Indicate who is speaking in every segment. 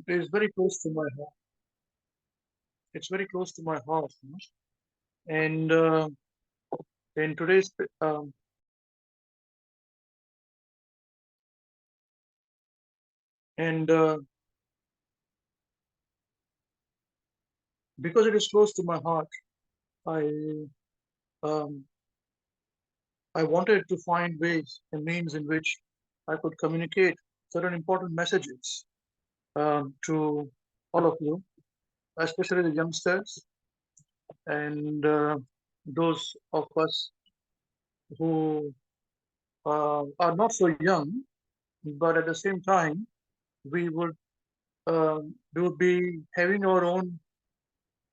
Speaker 1: is very close to my heart. It's very close to my heart, you know. And in today's and because it is close to my heart, I um, I wanted to find ways and means in which I could communicate certain important messages to all of you, especially the youngsters and those of us who are not so young, but at the same time, we would we would be having our own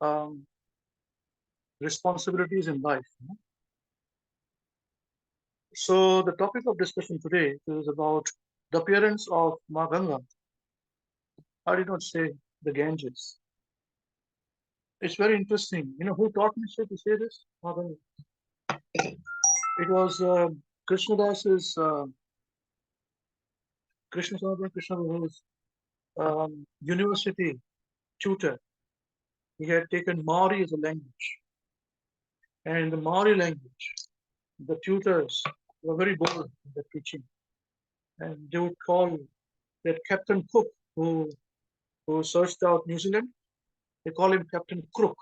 Speaker 1: um, responsibilities in life. You know? So the topic of discussion today is about the appearance of Ma Ganga. I did not say the Ganges. It's very interesting. You know who taught me to say this? Ma Ganga. It was Krishna Das's Krishna Babu's university tutor. He had taken Maori as a language, and in the Maori language, the tutors were very bold in their teaching, and they would call that Captain Cook, who searched out New Zealand, they call him Captain Crook,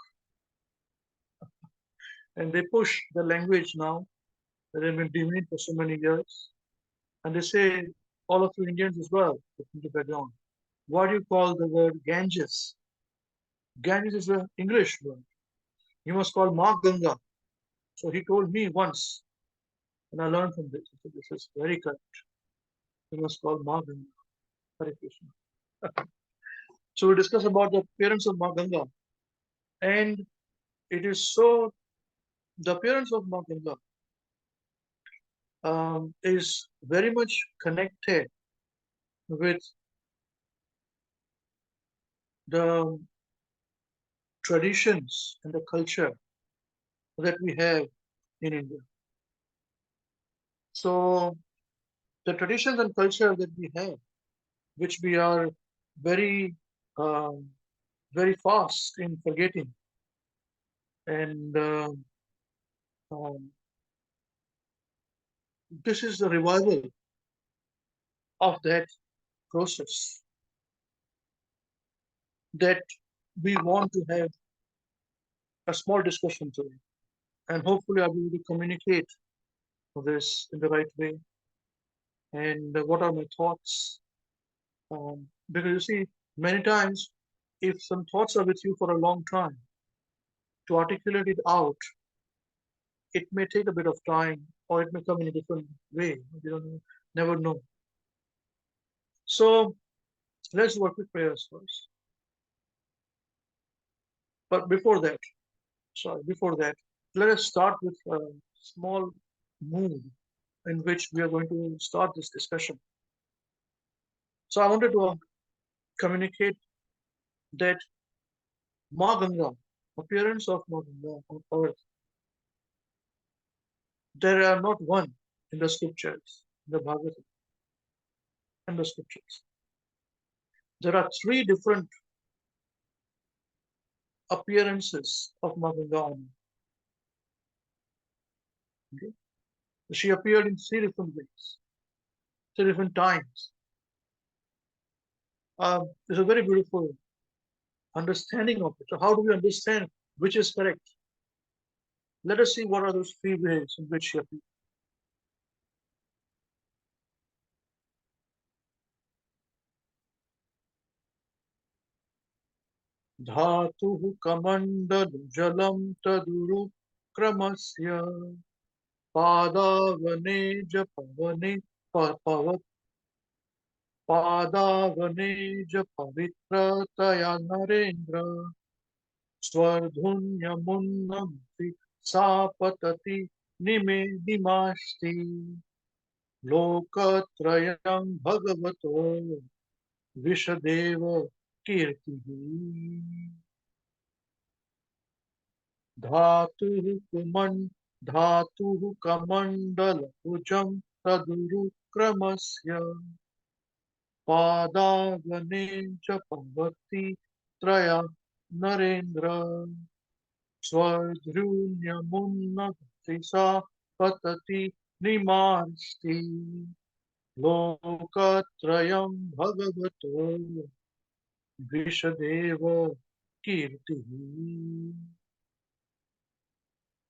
Speaker 1: and they push the language now that has been demeaned for so many years, and they say all of you Indians as well, from the background. Why do you call the word Ganges? Ganges is an English word. You must call Ma Ganga. So he told me once, and I learned from this. So this is very correct. You must call Ma Ganga. Hare Krishna. So we discuss about the appearance of Ma Ganga, and it is so the appearance of Ma Ganga is very much connected with the traditions and the culture that we have in India. So the traditions and culture that we have, which we are very um, very fast in forgetting, and um, this is the revival of that process that we want to have a small discussion today. And hopefully, I'll be able to communicate this in the right way. And what are my thoughts? Because you see, many times, if some thoughts are with you for a long time, to articulate it out, it may take a bit of time or it may come in a different way. You don't never know. So let's work with prayers first. But before that, let us start with a small mood in which we are going to start this discussion. So I wanted to communicate that Ma Ganga, appearance of Ma Ganga on earth, there are not one in the scriptures, the Bhagavatam and the scriptures. There are three different appearances of Ma Ganga on earth. Okay? She appeared in three different ways, three different times. It's a very beautiful understanding of it. So how do we understand which is correct? Let us see what are those three ways in which she appeared. धातुः कमण्डलुजलं तदुरुक्रमस्य पादावने जपवने पवत् पादावने जपवित्रतया नरेन्द्र स्वर्धुन्यमुन्नमति सा पतति निमे निमास्ति लोकत्रयं भगवतो विशदेव कीर्तिः धातुः कुमण् धातुः कमण्डलभुजं तदुरुक्रमस्य पादावने च पवति त्रया नरेन्द्र स्वधृन्यमुन्नति सा पतति निमास्ति लोकत्रयं भगवतो विशदेव कीर्तिः.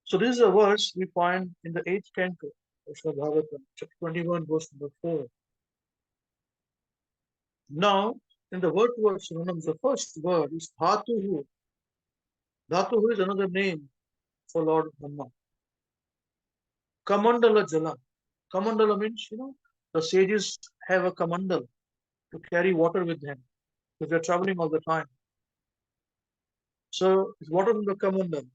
Speaker 1: So this is a verse we find in the 8th canto of Srimad Bhagavatam, chapter 21, verse number 4. Now, in the word word synonyms, the first word is Dhatuhu. Dhatuhu is another name for Lord Brahma. Kamandala Jala. Kamandala means, the sages have a kamandal to carry water with them because they're traveling all the time. So it's water from the kamandal.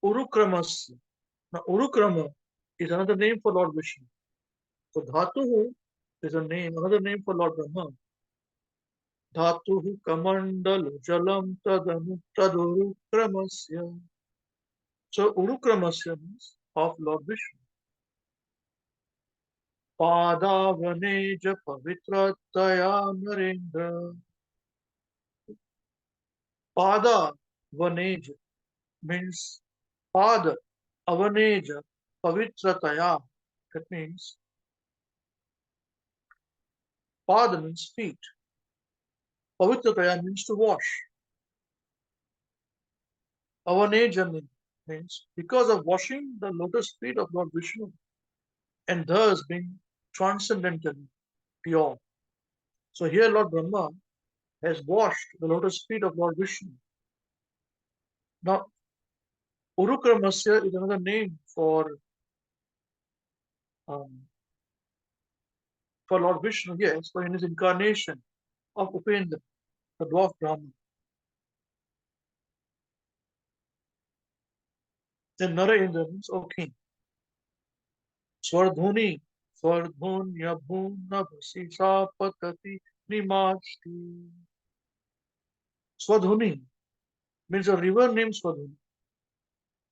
Speaker 1: Urukramas. Now, Urukrama is another name for Lord Vishnu. So Dhatuhu is another name for Lord Brahma. Dhatuhu kamandalu jalam tadurukramasya. So Urukramasya means of Lord Vishnu. Padavaneja pavitrataya narendra. Pada vaneja means pada avaneja pavitrataya. That means pada means feet. Pavitrataya means to wash. Avaneja means because of washing the lotus feet of Lord Vishnu and thus being transcendentally pure. So here Lord Brahma has washed the lotus feet of Lord Vishnu. Now, Urukramasya is another name um, for Lord Vishnu, yes, for in his incarnation of Upendra, the dwarf Brahman. Then Narendra means, O king. Swardhuni, Swardhunya Bhuna Bhasisa Patati Nimasti. Swadhuni means a river named Swadhuni.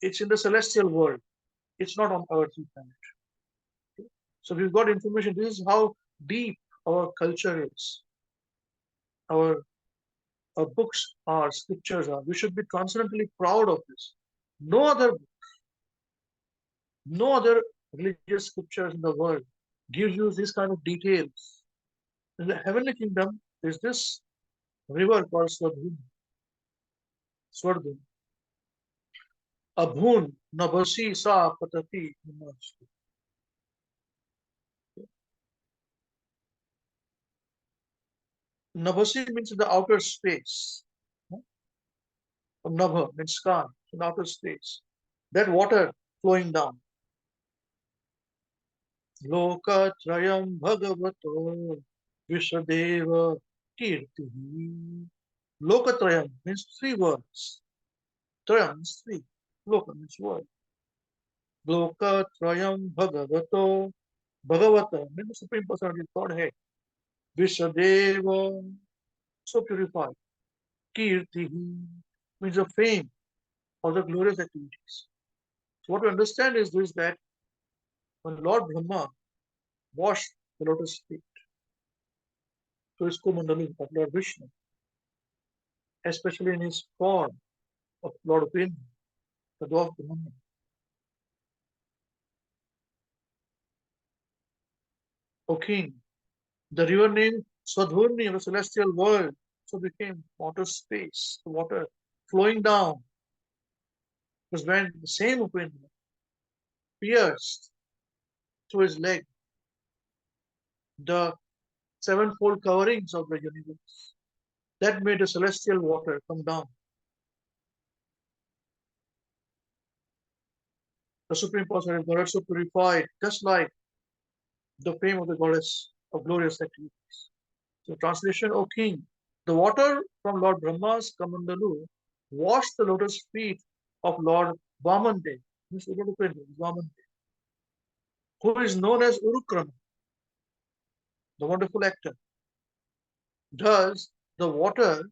Speaker 1: It's in the celestial world. It's not on earthly planet. So we've got information. This is how deep our culture is. Our books are, scriptures are. We should be transcendently proud of this. No other religious scriptures in the world gives you this kind of details. In the heavenly kingdom, there's this river called Swadhuni. Swardhuni. Abhun Nabasi Sa Patati. Nabasi means in the outer space. Nabha means sky, in outer space. That water flowing down. Lokatrayam Bhagavato Vishadeva Kirtihi. Lokatrayam means three words. Trayam means three. Loka means word. Lokatrayam Bhagavato. Bhagavata means the Supreme Personality of Godhead. Vishadeva, so purified. Kirtihi means the fame of the glorious activities. So what we understand is this, that when Lord Brahma washed the lotus feet to his Kumandalu of Lord Vishnu, especially in his form of Lord Upendra, the dwarf Brahma. O king, the river named Swadhurni of the celestial world so became water space, the water flowing down. Because when the same Upendra pierced through his leg the sevenfold coverings of the universe, that made the celestial water come down. The Supreme Personality of Godhead so purified, just like the fame of the goddess of glorious activities. So, translation, O king, the water from Lord Brahma's Kamandalu washed the lotus feet of Lord Vamante, who is known as Urukrama, the wonderful actor. Thus, the water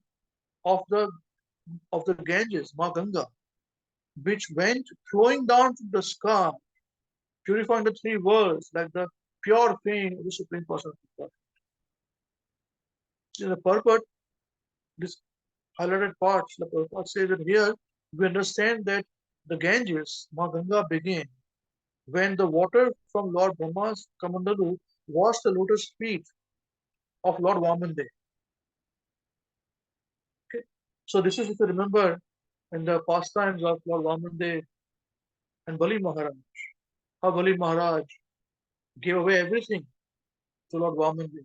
Speaker 1: of the Ganges, Ma Ganga, which went flowing down from the sky, purifying the three worlds like the pure fame of the Supreme Personality of God. In the purport, this highlighted parts, the purport says that here we understand that the Ganges, Ma Ganga, began when the water from Lord Brahma's Kamandalu washed the lotus feet of Lord Vamande. Okay. So this is, if you remember, in the pastimes of Lord Vamande and Bali Maharaj, how Bali Maharaj gave away everything to Lord Vamande.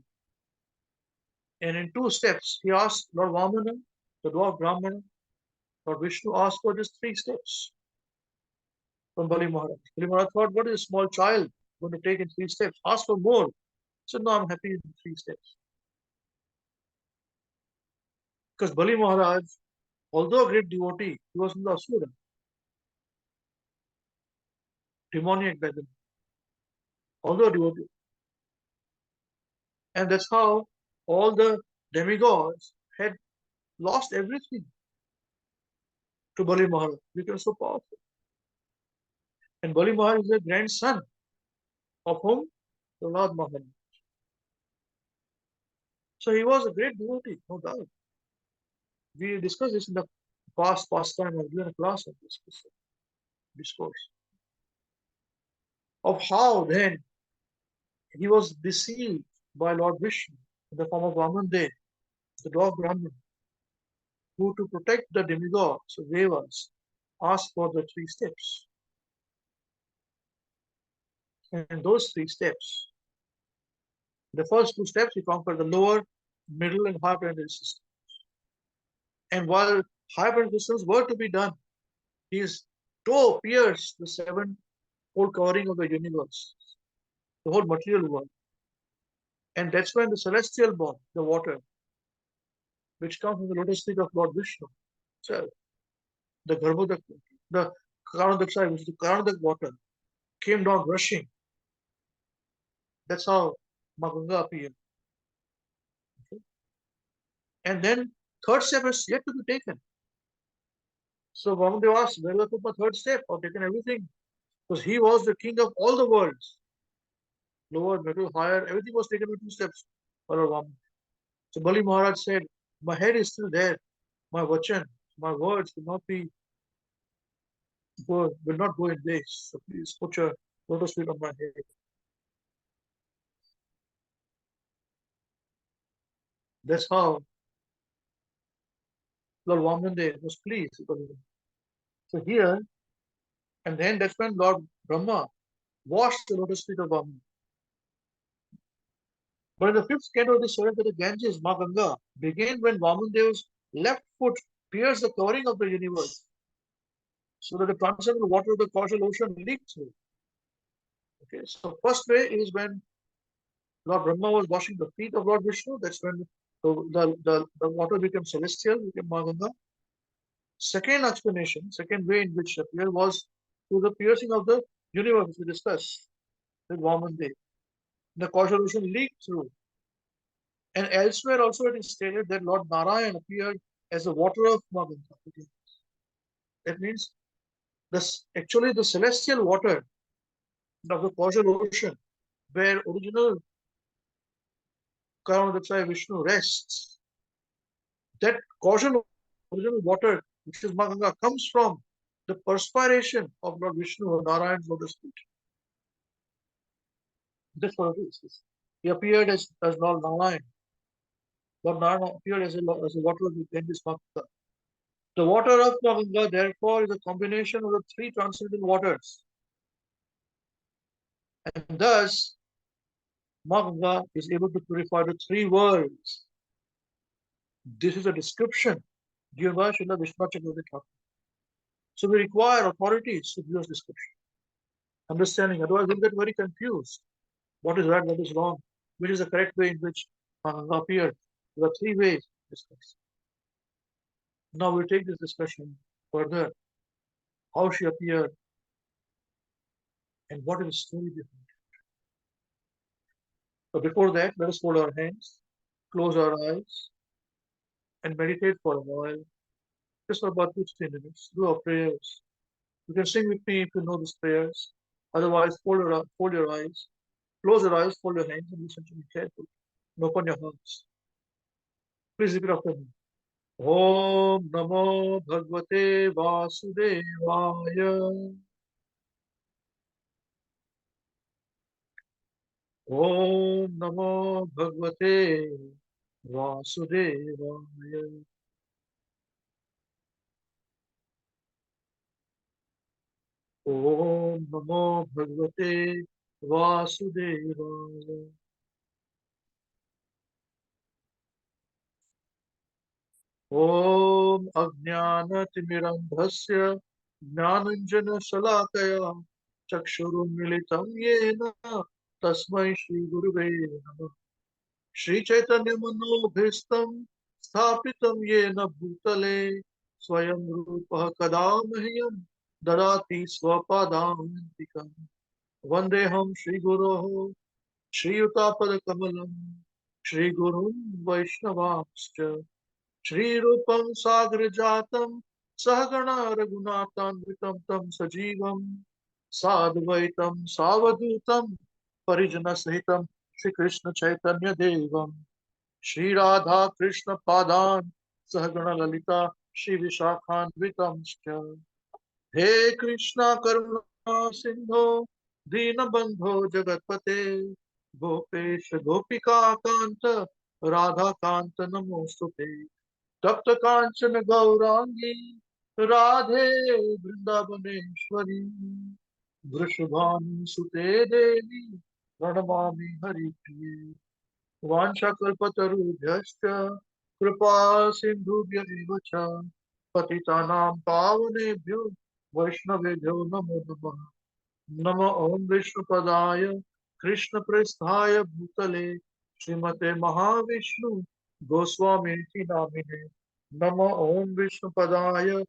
Speaker 1: And in two steps, he asked Lord Vamana, the dwarf Brahmana, Lord Vishnu asked for just three steps from Bali Maharaj. Bali Maharaj thought, what is a small child going to take in three steps? Ask for more. He said, no, I'm happy in three steps. Because Bali Maharaj, although a great devotee, he was in the Asura, demoniac by then, although a devotee. And that's how all the demigods had lost everything to Bali Maharaj because so powerful. And Bali Maharaj is the grandson of whom? The Lord Maharaj. So he was a great devotee, no doubt. We discussed this in the past time. I've given a class on this discourse of how then he was deceived by Lord Vishnu in the form of Vamande, the dog Brahman, who to protect the demigods, the devas, asked for the three steps. And those three steps, the first two steps, he conquered the lower, middle, and high planetary system. And while high planetary systems were to be done, his toe pierced the seven-fold covering of the universe, the whole material world. And that's when the celestial body, the water, which comes from the lotus feet of Lord Vishnu, so the Garbhodak, the Karanadak, which is the Karanadak water, came down rushing. That's how Maganga appeared. Okay. And then third step is yet to be taken. So Vamadev asked, where do I put my third step? I've taken everything. Because he was the king of all the worlds. Lower, middle, higher, everything was taken with two steps. So Bali Maharaj said, my head is still there. My vachan, my words will not go in waste. So please put your lotus feet on my head. That's how Lord Vamande was pleased. So here, and then that's when Lord Brahma washed the lotus feet of Vamanda. But in the fifth canto of the seventh of the Ganges, Ma Ganga began when Vamandev's left foot pierced the covering of the universe, so that the transcendental water of the causal ocean leaked through. Okay, so first way is when Lord Brahma was washing the feet of Lord Vishnu. That's when the water became celestial, became Ma Ganga. Second explanation, second way in which appeared was through the piercing of the universe, we discussed with Vamandev. The causal ocean leaked through. And elsewhere also it is stated that Lord Narayan appeared as the water of Ma Ganga. That means actually the celestial water of the causal ocean, where original Karanadaksaya Vishnu rests, that causal original water, which is Ma Ganga, comes from the perspiration of Lord Vishnu or Narayan's lotus feet. That's what it is. He appeared as Lord Narayan. Lord Narayan appeared as a water of the Ganges Ma Ganga. The water of Ma Ganga, therefore, is a combination of the three transcendental waters. And thus, Ma Ganga is able to purify the three worlds. This is a description given by Srila Vishwanath Chakravarti Thakur. So we require authorities to give us description, understanding. Otherwise, we'll get very confused. What is right, what is wrong, which is the correct way in which Ma Ganga appeared. There are three ways discussed. Now we'll take this discussion further. How she appeared and what is the story behind it. But before that, let us fold our hands, close our eyes, and meditate for a while, just for about 2-3 minutes. Do our prayers. You can sing with me if you know these prayers. Otherwise, fold your eyes Close your eyes, fold your hands, and listen to me carefully. And open your hearts. Please repeat after me. Om Namo Bhagavate Vasudevaya. Om Namo Bhagavate Vasudevaya. Om Namo Bhagavate Vasudevaya. Om Ajnanatimirandhasya Jnananjana Chakshurunmilitam Yena Tasmai Shri Guruve Namah. Shri Chaitanya Manobhistam Sthapitam Yena Bhutale Swayam Rupa Kadamahyam Dadati Swapadantikam Vandeham Shri Guroho Shri Utapada Kamalam Shri Gurun Vaishnavascha Shri Rupam Sagar Jatam Sahagana Raghunathanvitam Tam Sajivam Sadvaitam Savadutam Parijana Sahitam Shri Krishna Chaitanya Devam Shri Radha Krishna Padan Sahagana Lalita Shri Vishakhanvitam He Krishna Karuna Sindho Dinabandho Jagatpate Gopesh Gopika Kanta Radha Kanta Namostute Tapta Kanchana Gaurangi Radhe Vrindavaneshwari Vrishabhanu Sute Devi Pranamami Hari Priye Vanchakalpatarubhyascha Kripa Sindhubhya eva cha Patitanam Pavanebhyo Vaishnavebhyo Namo Namah Nama Om Vishnupadaya Krishna Prasthaya Bhutale Srimate Mahavishnu Goswamiti Namine Nama Om Vishnupadaya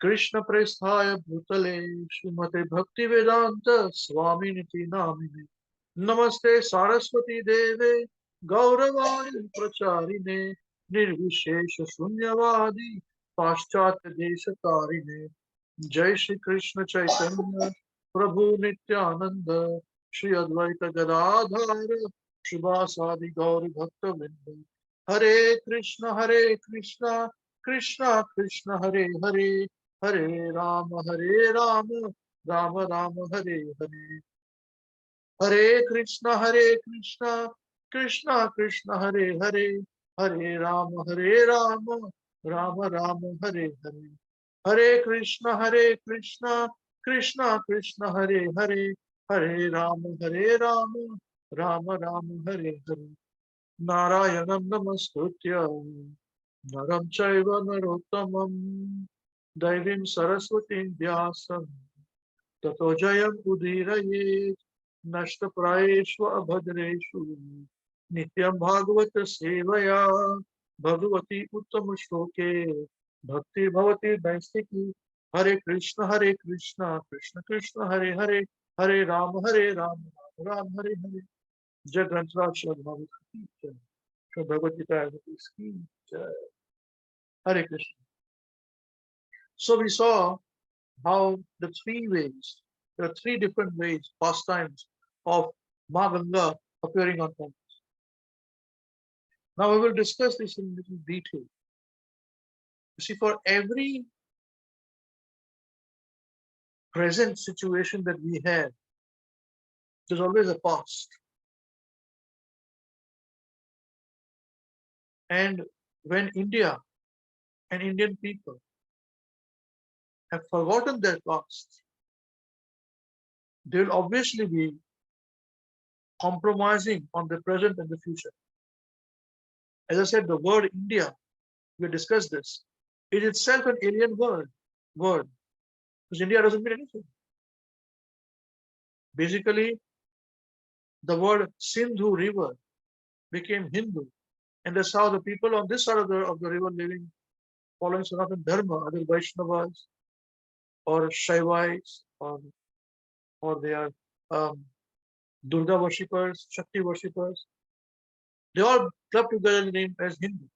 Speaker 1: Krishna Prasthaya Bhutale Srimate Bhaktivedanta Swaminiti Namine Namaste Saraswati Deve Gauravani Pracharine Nirvishesha Sunyavadi Paschatya Deshatarine Jai Shri Krishna Chaitanya Prabhu Nityananda Shri Advaita Gadadhara Shivasadi Gauri Bhakta Vrinda Hare Krishna Krishna Krishna Hare Hare Hare Rama Rama Rama Hare Hare Hare Krishna Krishna Hare Hare Hare Rama Rama Hare Hare Hare Krishna Krishna Krishna Hare Hare Hare Rama Rama Hare Hare Narayanam Namaskritya Naram Chaiva Narottamam Daivim Saraswatim Vyasam Tato Jayam Udiraye Nashtaprayeshva Abhadreshu Nityam Bhagavata Sevaya Bhagavati Uttama Shloke Bhakti Bhavati Daistiki Hare Krishna Krishna Hare Hare Hare Rama Rama Hare Hare Jagrantra Shadbhavati Bhagavad Gita Hare Krishna. So we saw how the three ways, there are three different ways, pastimes of Ma Ganga appearing on temples. Now we will discuss this in little detail. You see, for every present situation that we have, there's always a past. And when India and Indian people have forgotten their past, they will obviously be compromising on the present and the future. As I said, the word India, we discussed this, is itself an alien word, because India doesn't mean anything. Basically, the word Sindhu river became Hindu, and that's how the people on this side of the river living, following Sanatana Dharma, other Vaishnavas or Shaivites, or they are Durga worshippers, Shakti worshippers, they all club together the name as Hindu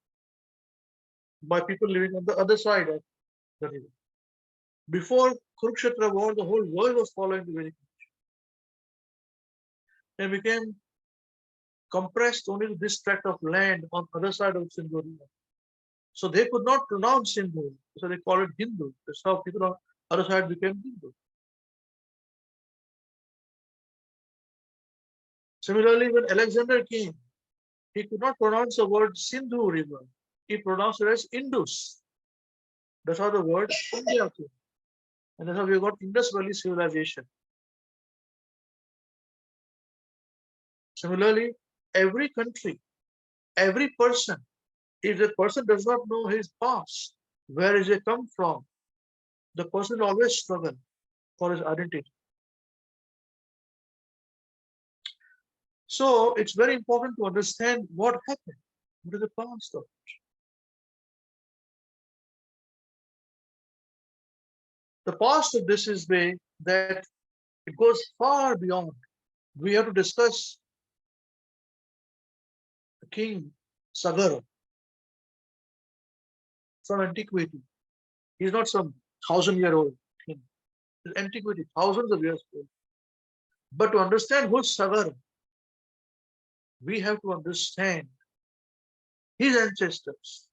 Speaker 1: by people living on the other side of the river. Before Kurukshetra war, the whole world was following the Vedic. and became compressed only to this tract of land on the other side of Sindhu River. So they could not pronounce Sindhu, so they call it Hindu. That's how people on the other side became Hindu. Similarly, when Alexander came, he could not pronounce the word Sindhu River. He pronounced it as Indus. That's how the word India came. And that's how we got Indus Valley civilization. Similarly, every country, every person, if the person does not know his past, where is he come from, the person will always struggle for his identity. So it's very important to understand what happened, what is the past of it. The past of this is way that it goes far beyond. We have to discuss King Sagara from antiquity. He's not some 1,000-year-old king. His antiquity, thousands of years old. But to understand who's Sagara, we have to understand his ancestors.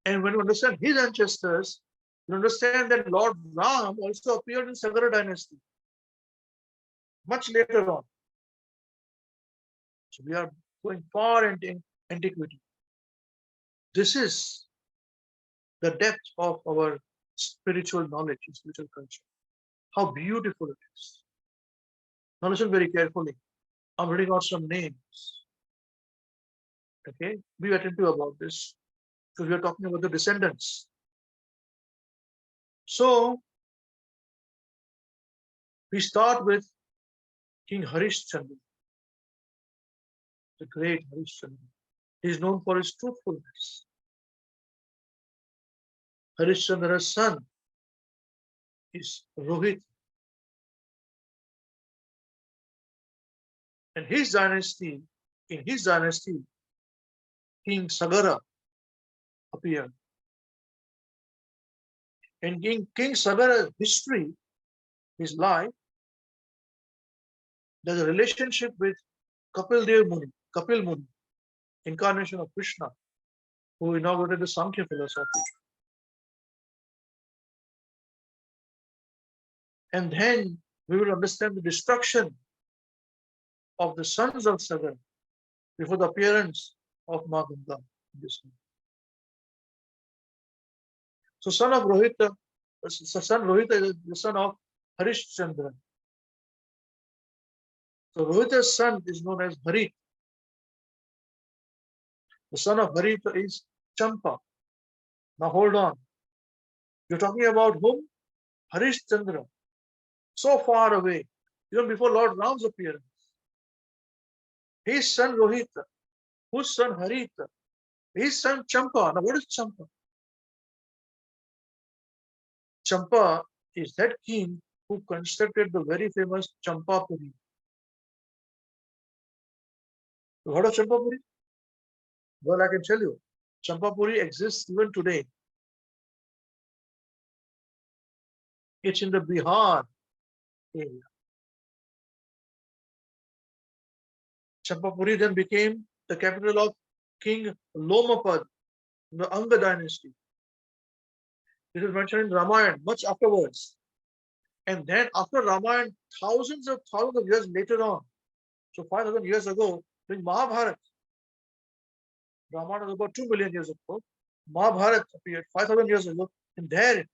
Speaker 1: And when you understand his ancestors, you understand that Lord Ram also appeared in Sagara dynasty much later on. So we are going far into antiquity. This is the depth of our spiritual knowledge, spiritual culture. How beautiful it is. Now listen very carefully. I'm reading out some names. Okay, be attentive about this because we are talking about the descendants. So we start with King Harishchandra, the great Harishchandra. He is known for his truthfulness. Harishchandra's son is Rohit. And in his dynasty, King Sagara appeared. And King Sagara's history, his life, there's a relationship with Kapil Muni, incarnation of Krishna, who inaugurated the Sankhya philosophy. And then we will understand the destruction of the sons of Sagara before the appearance of Ma Ganga. So son Rohita is the son of Harishchandra. So Rohita's son is known as Harit. The son of Harit is Champa. Now hold on. You're talking about whom? Harishchandra. So far away, even before Lord Ram's appearance. His son Rohita, whose son Harita, his son Champa. Now what is Champa? Champa is that king who constructed the very famous Champapuri. You heard of Champapuri? Well, I can tell you, Champapuri exists even today. It's in the Bihar area. Champapuri then became the capital of King Lomapad in the Anga dynasty. This is mentioned in Ramayana much afterwards. And then after Ramayana, thousands of years later on, so 5,000 years ago, during Mahabharata, Ramayana was about 2 million years ago, Mahabharata appeared 5,000 years ago, and there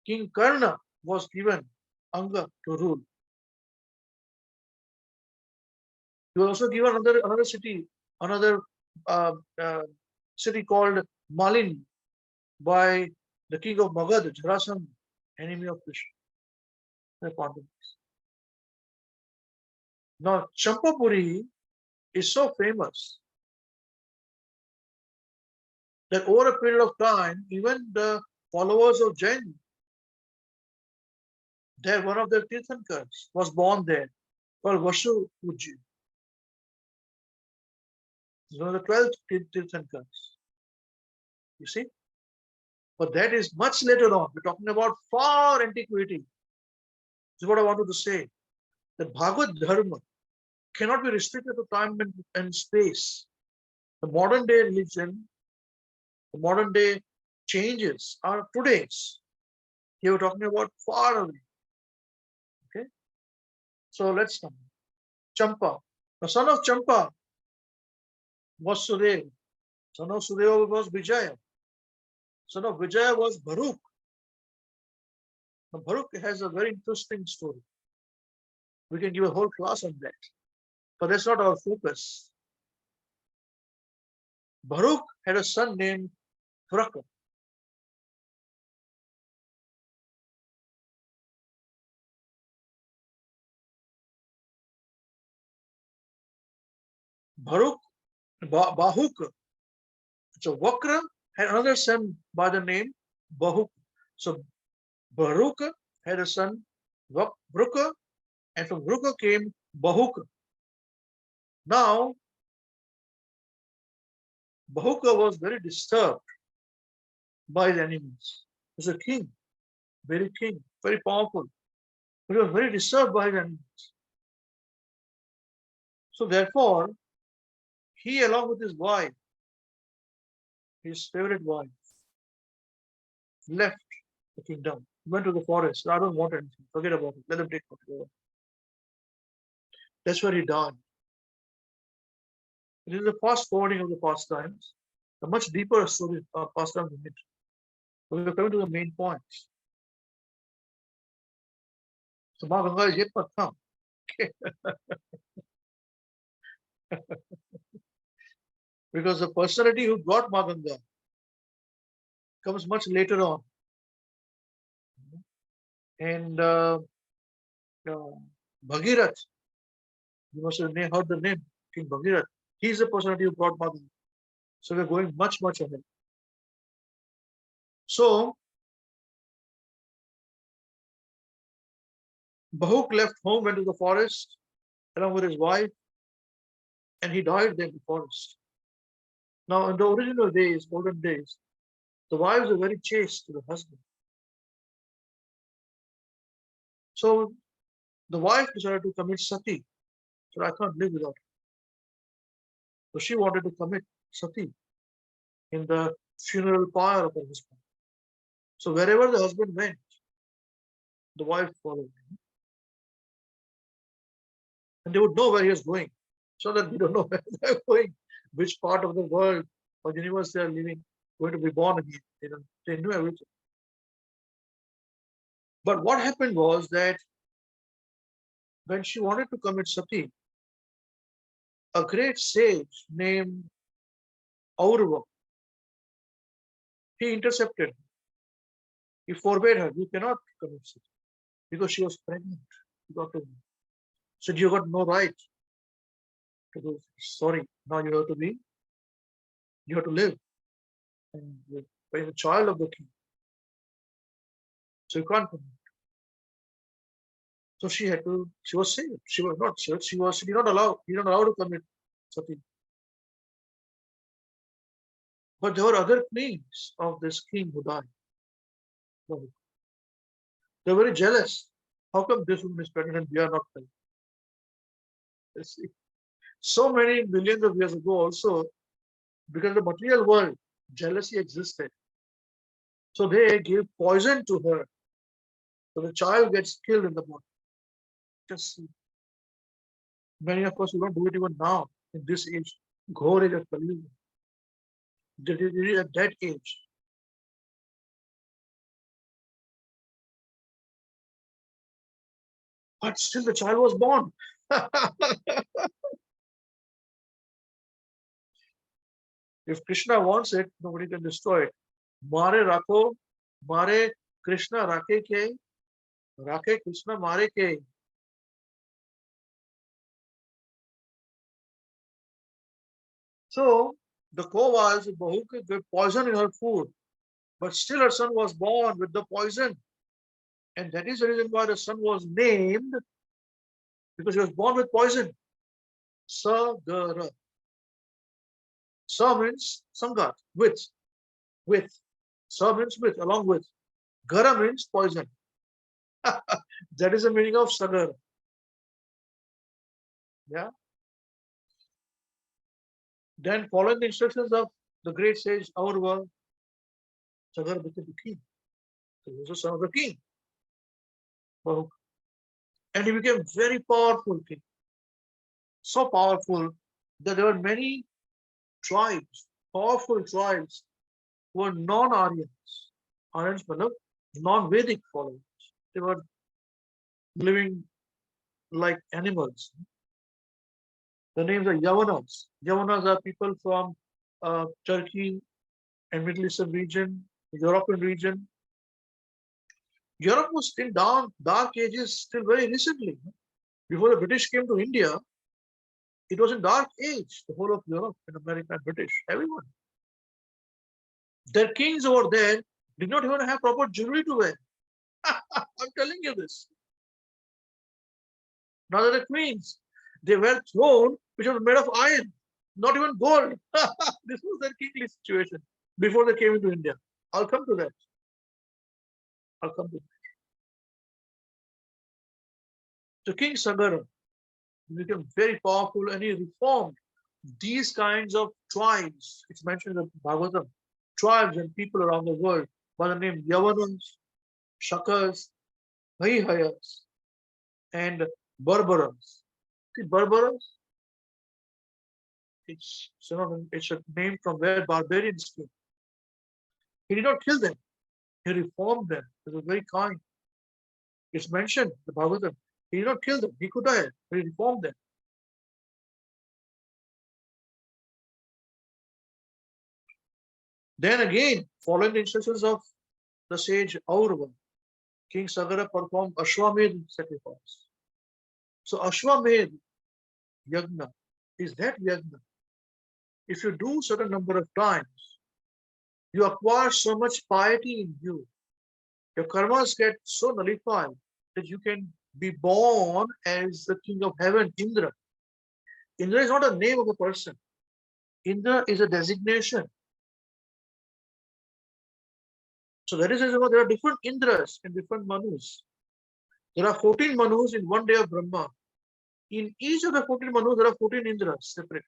Speaker 1: King Karna was given Anga to rule. He was also given another city, another city called Malin by the king of Magad, Jarasandha, enemy of Krishna. Now, Champapuri is so famous that over a period of time, even the followers of Jain, there one of their Tirthankars was born there, called Vashu Puji. One of the 12 Tirthankars. You see? But that is much later on. We're talking about far antiquity. This is what I wanted to say. That Bhagavad Dharma cannot be restricted to time and space. The modern day religion, the modern day changes are today's. Here we're talking about far away. Okay, so let's come. Champa. The son of Champa was Sudeva. Son of Sudeva was Vijaya. Son of Vijaya was Baruch. Now, Baruch has a very interesting story. We can give a whole class on that, but that's not our focus. Baruch had a son named Baruch. Baruch, Bahuk. So Vakra had another son by the name Bahuk. So Baruch had a son, Vruka, and from Vruka came Bahuk. Now, Bahuka was very disturbed by his enemies. He was a king, very powerful. But he was very disturbed by his enemies. So therefore, he along with his wife, his favorite wife, left the kingdom, went to the forest. I don't want anything. Forget about it. Let them take control. That's where he died. It is a fast forwarding of the past times, a much deeper story of past times in it. So we're coming to the main points. So Ma Ganga is yet not come. Because the personality who brought Ma Ganga comes much later on. And Bhagirath, you must have heard the name, King Bhagirath. He's the personality who brought Ma Ganga. So we're going much ahead. So Bahuk left home, went to the forest along with his wife, and he died there in the forest. Now, in the original days, olden days, the wives were very chaste to the husband. So the wife decided to commit sati. So I can't live without her. So she wanted to commit sati in the funeral pyre of her husband. So wherever the husband went, the wife followed him. And they would know where he was going. So that we don't know where they're going, which part of the world or universe they are living, going to be born again. They knew everything. But what happened was that when she wanted to commit sati, a great sage named Aurva, he intercepted her. He forbade her. You cannot commit sati because she was pregnant. He got to said you got no right to do. Sorry, now you have to live. And you're a child of the king. So you can't commit. So she was saved. She was not saved. She did not allow to commit sati. But there were other queens of this king who died. They're very jealous. How come this woman is pregnant and we are not pregnant? So many millions of years ago also, because the material world, jealousy existed. So they gave poison to her. So the child gets killed in the body. Just see. Many of us, we don't do it even now, in this age. Ghor age of Kali. They did it at that age. But still the child was born. If Krishna wants it, nobody can destroy it. Mare Rakho, Mare Krishna Rakhe ke, Rakhe Krishna Mare ke. So the co-wives of Bahuk gave poison in her food, but still her son was born with the poison. And that is the reason why the son was named, because he was born with poison. Sagara. Sa means Sangat, with. Sa means with, along with. Gara means poison. That is the meaning of Sagara. Yeah. Then, following the instructions of the great sage Aurva, Sagara became the king. So he was the son of the king. And he became very powerful king. So powerful that there were many tribes, powerful tribes, who were non-Aryans. Aryans mean non-Vedic followers. They were living like animals. The names are Yavanas. Yavanas are people from Turkey and Middle Eastern region, European region. Europe was still down, dark ages still very recently. Before the British came to India, it was in dark age, the whole of Europe and America and British, everyone. Their kings over there did not even have proper jewelry to wear. I'm telling you this. Now that the queens, they wear throne which was made of iron, not even gold. This was their kingly situation before they came into India. I'll come to that. I'll come to that. So King Sagara became very powerful and he reformed these kinds of tribes. It's mentioned in the Bhagavatam, tribes and people around the world by the name Yavanans, Shakas, Hayas, and Barbaras. See, Barbaras, it's a name from where barbarians came. He did not kill them, he reformed them. He was very kind. It's mentioned in the Bhagavatam. He did not kill them, he could have, but he reformed them. Then again, following the instructions of the sage Aurva, King Sagara performed Ashwamedh sacrifice. So Ashwamedh Yagna is that Yagna. If you do certain number of times, you acquire so much piety in you. Your karmas get so nullified that you can be born as the king of heaven, Indra. Indra is not a name of a person. Indra is a designation. So that is why there are different Indras and different Manus. There are 14 Manus in one day of Brahma. In each of the 14 Manus, there are 14 Indras separate.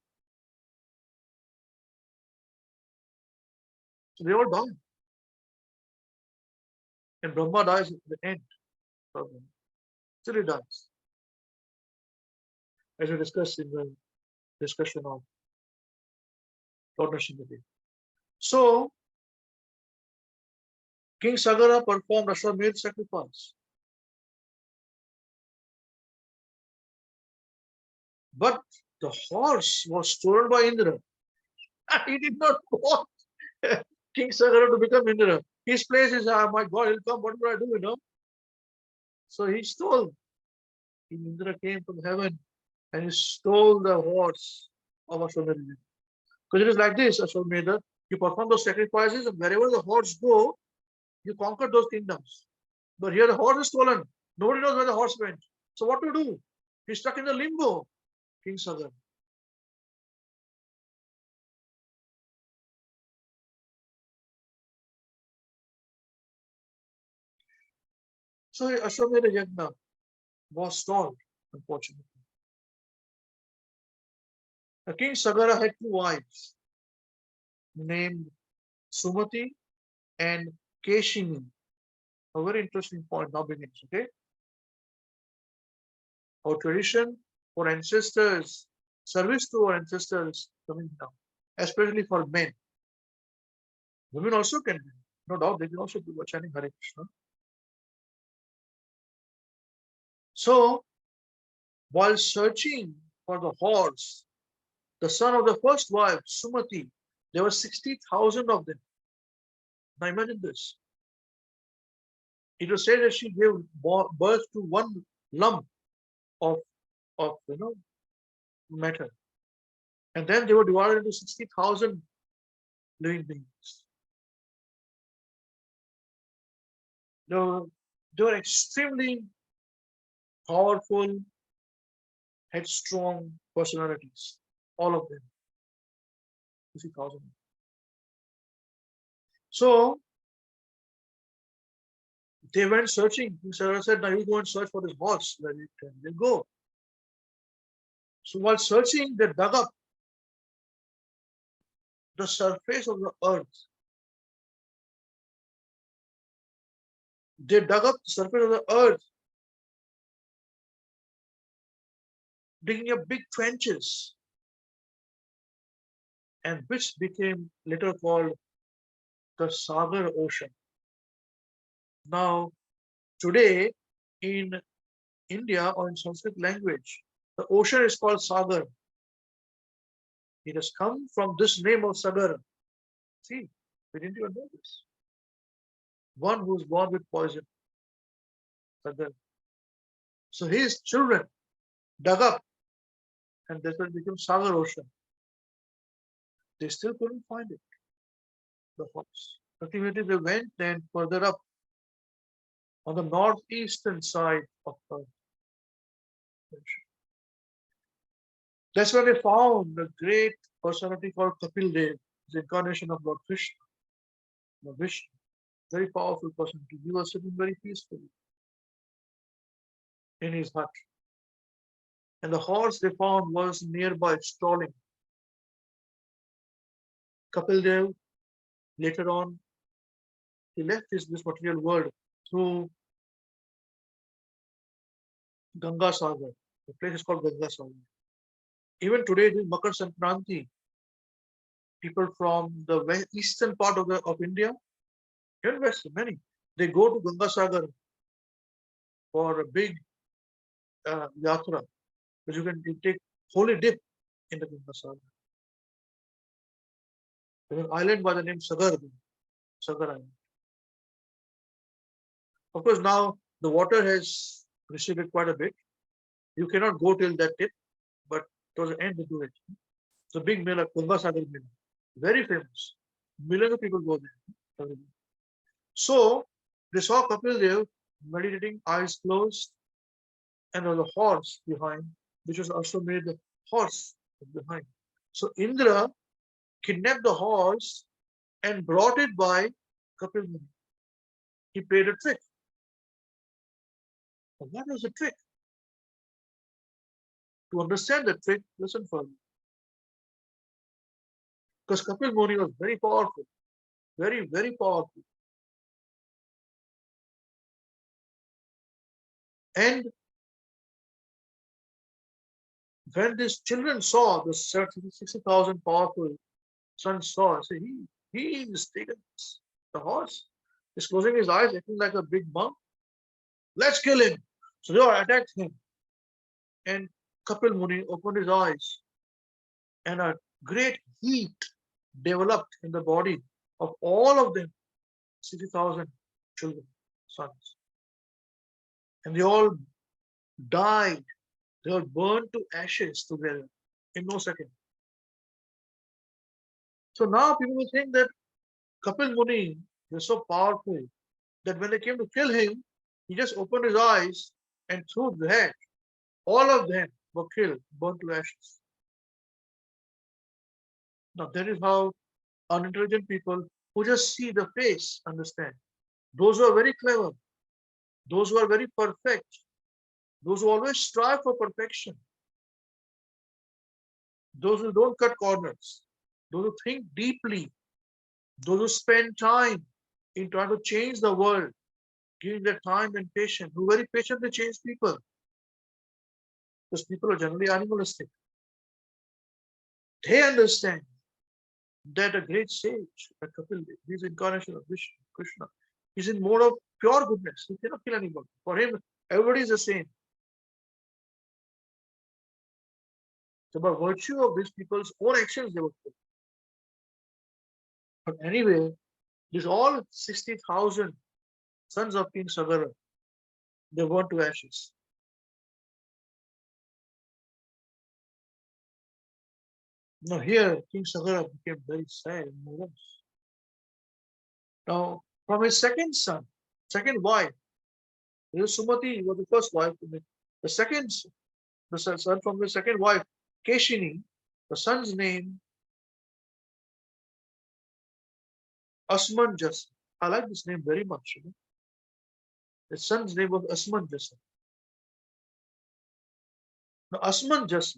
Speaker 1: So they all die. And Brahma dies at the end. Still he dies. As we discussed in the discussion of Lord Nrsimhadev. So King Sagara performed Ashwamedh sacrifice. But the horse was stolen by Indra. He did not want King Sagara to become Indra. His place is, my God, he'll come, what will I do, So he stole. King Indra came from heaven and he stole the horse of Ashwamedha. Because it is like this, Ashwamedha, you perform those sacrifices and wherever the horse go, you conquer those kingdoms. But here the horse is stolen. Nobody knows where the horse went. So what to do? He's stuck in the limbo, King Sagara. So Ashwamedha Yagna was stalled, unfortunately. The King Sagara had two wives named Sumati and Keshini. A very interesting point now begins, okay? Our tradition for ancestors, service to our ancestors coming down, especially for men. Women also can do, no doubt, they can also do chanting Hare Krishna. So, while searching for the horse, the son of the first wife, Sumati, there were 60,000 of them. Now imagine this. It was said that she gave birth to one lump of matter. And then they were divided into 60,000 living beings. They were extremely powerful, headstrong personalities. All of them. 60,000. So they went searching. Sarah said, now you go and search for this horse. Where they go. So while searching, they dug up the surface of the earth. They dug up the surface of the earth, digging up big trenches, and which became later called the Sagar Ocean. Now, today in India or in Sanskrit language, the ocean is called Sagar. It has come from this name of Sagar. See, we didn't even know this. One who was born with poison, Sagar. So his children dug up, and that's what it became Sagar Ocean. They still couldn't find it, the horse. Ultimately, they went then further up on the northeastern side of the ocean. That's where they found a great personality called Kapil Dev, the incarnation of Lord Krishna, the Vishnu. Very powerful personality. He was sitting very peacefully in his hut. And the horse they found was nearby stalling. Kapil Dev, later on, he left this material world through Ganga Sagar. The place is called Ganga Sagar. Even today, this Makar Sankranti, people from the eastern part of India, even west, many, they go to Ganga Sagar for a big yatra, which you can take holy dip in the Ganga Sagar. There's an island by the name Sagar Island. Of course, now the water has receded quite a bit. You cannot go till that tip, but towards the end they do it. It's a big Mela, Ganga Sagar Mela, very famous. Millions of people go there. So they saw Kapil Dev meditating, eyes closed, and there was a horse behind, which was also made the horse behind. So Indra kidnapped the horse and brought it by Kapil Muni. He played a trick. But what was the trick? To understand the trick, listen further. Because Kapil Muni was very powerful, very, very powerful. And when these children saw the 60,000 powerful sons saw, say he is taken the horse. He's closing his eyes, acting like a big monk. Let's kill him. So they all attacked him. And Kapil Muni opened his eyes, and a great heat developed in the body of all of them, 60,000 children, sons. And they all died. They were burned to ashes together in no second. So now people will think that Kapil Muni was so powerful that when they came to kill him, he just opened his eyes and threw the head. All of them were killed, burned to ashes. Now that is how unintelligent people who just see the face understand. Those who are very clever, those who are very perfect, those who always strive for perfection, those who don't cut corners, those who think deeply, those who spend time in trying to change the world, giving their time and patience, who very patiently change people. Because people are generally animalistic. They understand that a great sage, like Kapil Dev, he's incarnation of Vishnu, Krishna, he's in mode of pure goodness. He cannot kill anybody. For him, everybody is the same. So by virtue of these people's own actions, they were killed. But anyway, these all 60,000 sons of King Sagara, they burned to ashes. Now here, King Sagara became very sad and morose. Now, from his second son, second wife, Sumati was the first wife. The second, the son from the second wife, Keshini, the son's name, Asmanjas. I like this name very much. The son's name was Asmanjas. Now, Asmanjas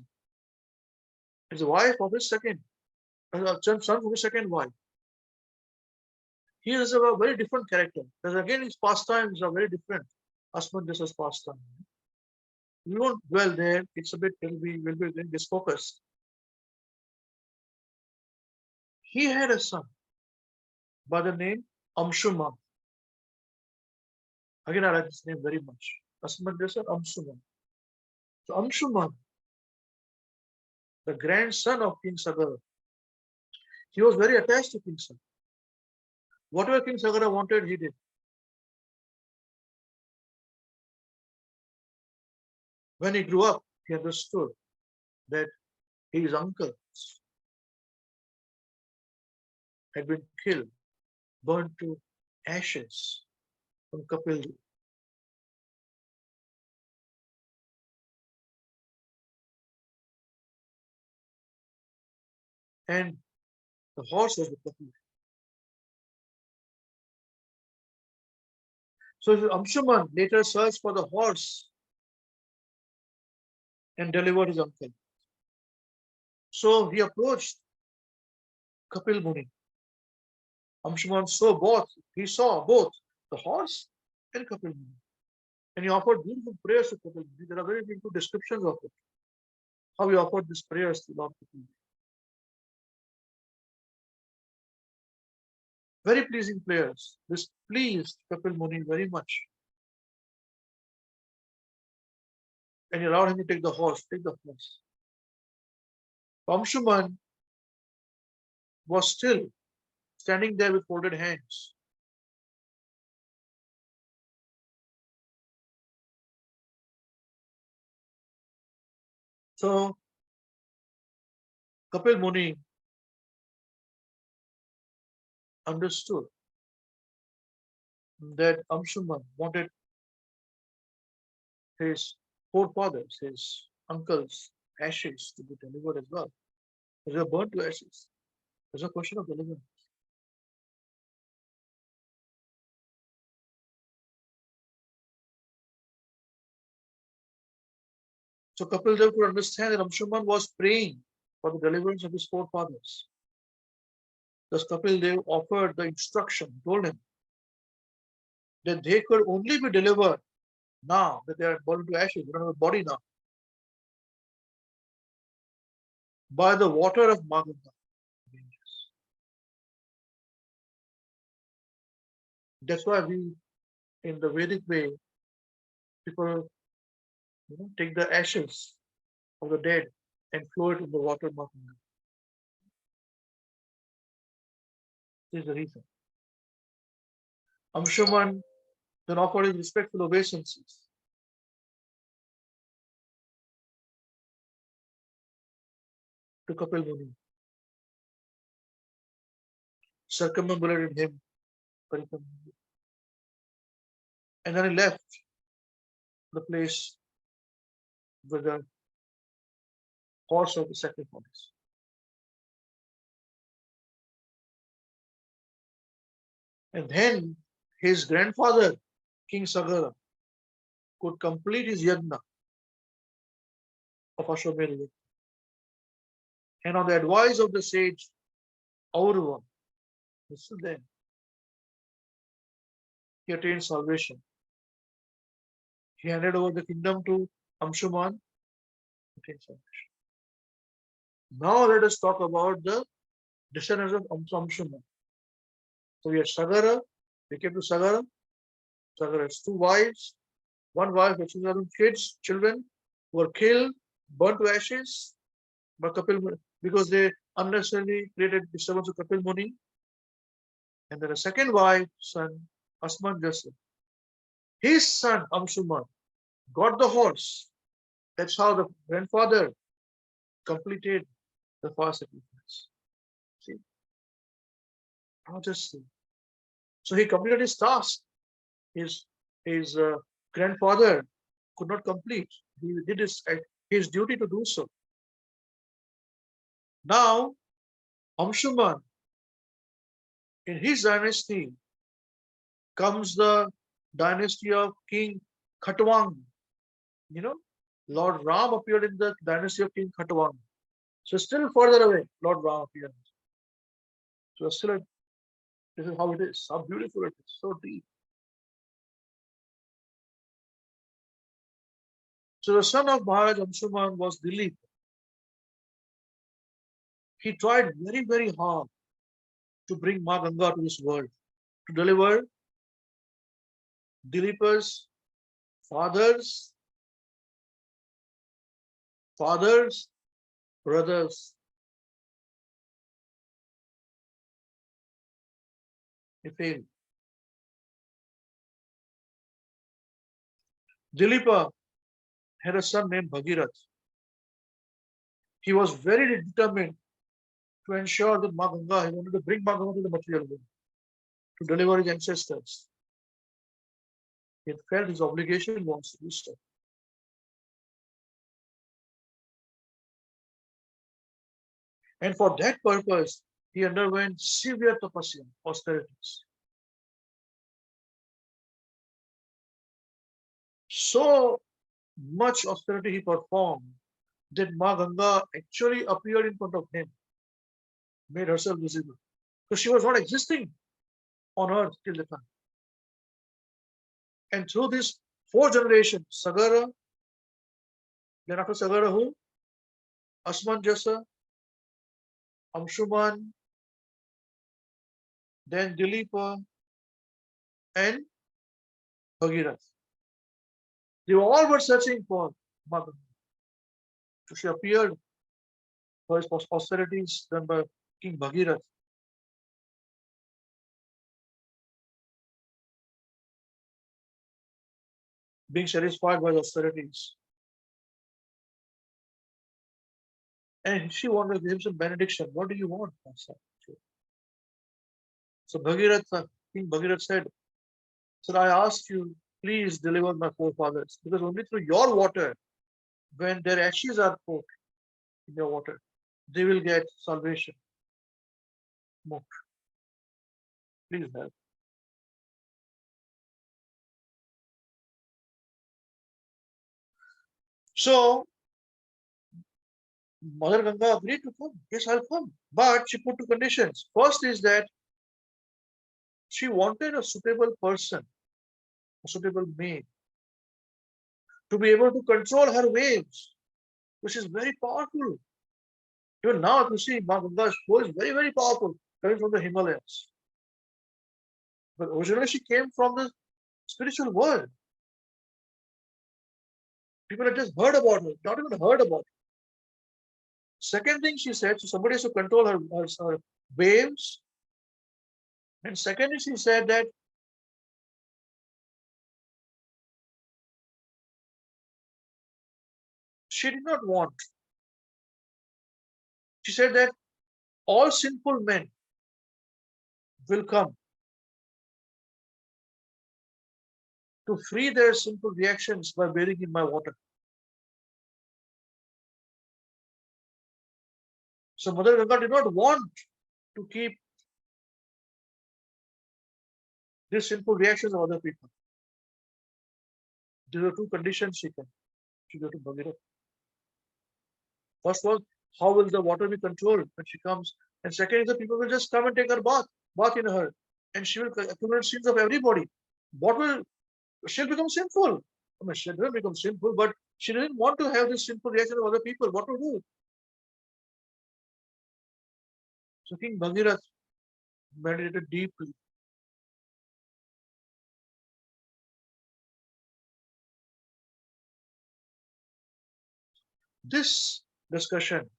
Speaker 1: is the wife of his second son from his second wife. He is a very different character. Because again, his pastimes are very different. Asmanjasa's pastime. We won't dwell there. It's a bit, will be disfocused. He had a son by the name Amshuman. Again, I like this name very much. Asmanjasa Amshuman. So Amshuman, the grandson of King Sagara, he was very attached to King Sagara. Whatever King Sagara wanted, he did. When he grew up, he understood that his uncle had been killed, burned to ashes from Kapil. And the horse was with Kapil. So Amshuman later searched for the horse and delivered his uncle. So he approached Kapil Muni. Amshuman he saw both the horse and Kapil Muni. And he offered beautiful prayers to Kapil Muni. There are very beautiful descriptions of it. How he offered these prayers to Lord Kapil Muni. Very pleasing prayers. This pleased Kapil Muni very much. And he allowed him to take the horse. Amshuman was still standing there with folded hands. So Kapil Muni understood that Amshuman wanted his forefathers, his uncle's ashes to be delivered as well. They were burnt to ashes. There's a question of deliverance. So Kapil Dev could understand that Amshuman was praying for the deliverance of his forefathers. Thus Kapil Dev offered the instruction, told him that they could only be delivered now that they are burned to ashes, they don't have a body now, by the water of Ganga. That's why we, in the Vedic way, people take the ashes of the dead and flow it in the water of Ganga. This is the reason. Amshuman then offered his respectful obeisances to Kapil Muni, circumambulated him, and then he left the place with the horse of the sacrifice. And then his grandfather, King Sagara, could complete his yajna of Ashwamedha. And on the advice of the sage Aurva, he's still there, he attained salvation. He handed over the kingdom to Amshuman, attained salvation. Now let us talk about the descendants of Amshuman. So we had Sagara, we came to Sagara. Sagara has two wives. One wife has 2,000 kids, children, who were killed, burnt to ashes by Kapil Muni because they unnecessarily created disturbance of Kapil Muni. And then a second wife, son, Asmanjasa. His son, Amshuman, got the horse. That's how the grandfather completed the fast sacrifice. See? Now just see. So he completed his task. His grandfather could not complete. He did his duty to do so. Now, Amshuman, in his dynasty, comes the dynasty of King Khatwang. Lord Ram appeared in the dynasty of King Khatwang. So still further away, Lord Ram appeared. So still, this is how it is, how beautiful it is, so deep. So the son of Maharaj Anshuman was Dilip. He tried very, very hard to bring Ma Ganga to this world, to deliver Dilip's fathers, brothers. He failed. Dilipa had a son named Bhagirath. He was very determined to ensure that Ma Ganga, he wanted to bring Ma Ganga to the material world, to deliver his ancestors. He had felt his obligation was to do so. And for that purpose, he underwent severe tapasya, austerities. So much austerity he performed that Ma Ganga actually appeared in front of him, made herself visible. Because she was not existing on earth till the time. And through these 4 generations, Sagara, then after Sagara who? Asmanjasa, Amshuman, then Dilipa, and Bhagirath. They all were searching for Ma Ganga. So she appeared for his austerities done by King Bhagirath. Being satisfied by the austerities. And she wanted to give him some benediction. What do you want, Dasa? So Bhagirath, King Bhagirath said, "Sir, I ask you, please deliver my forefathers, because only through your water, when their ashes are put in your water, they will get salvation. Moksha. Please help." So Mother Ganga agreed to come. Yes, I'll come. But she put 2 conditions. First is that she wanted a suitable person, a suitable maid, to be able to control her waves, which is very powerful. Even now, if you see, Ma Ganga's flow is very, very powerful, coming from the Himalayas. But originally, she came from the spiritual world. People had just heard about her, not even heard about her. Second thing she said, so somebody has to control her waves. And secondly, she said that she did not want. She said that all sinful men will come to free their sinful reactions by bathing in my water. So Mother Ganga did not want to keep these sinful reactions of other people. These are 2 conditions she got to Bhagirath. First was, how will the water be controlled when she comes? And second is that people will just come and take her bath in her, and she will accumulate sins of everybody. What will she'll become sinful? I mean, she didn't become sinful, but she didn't want to have this sinful reaction of other people. What to do? So King Bhagirath meditated deeply. This discussion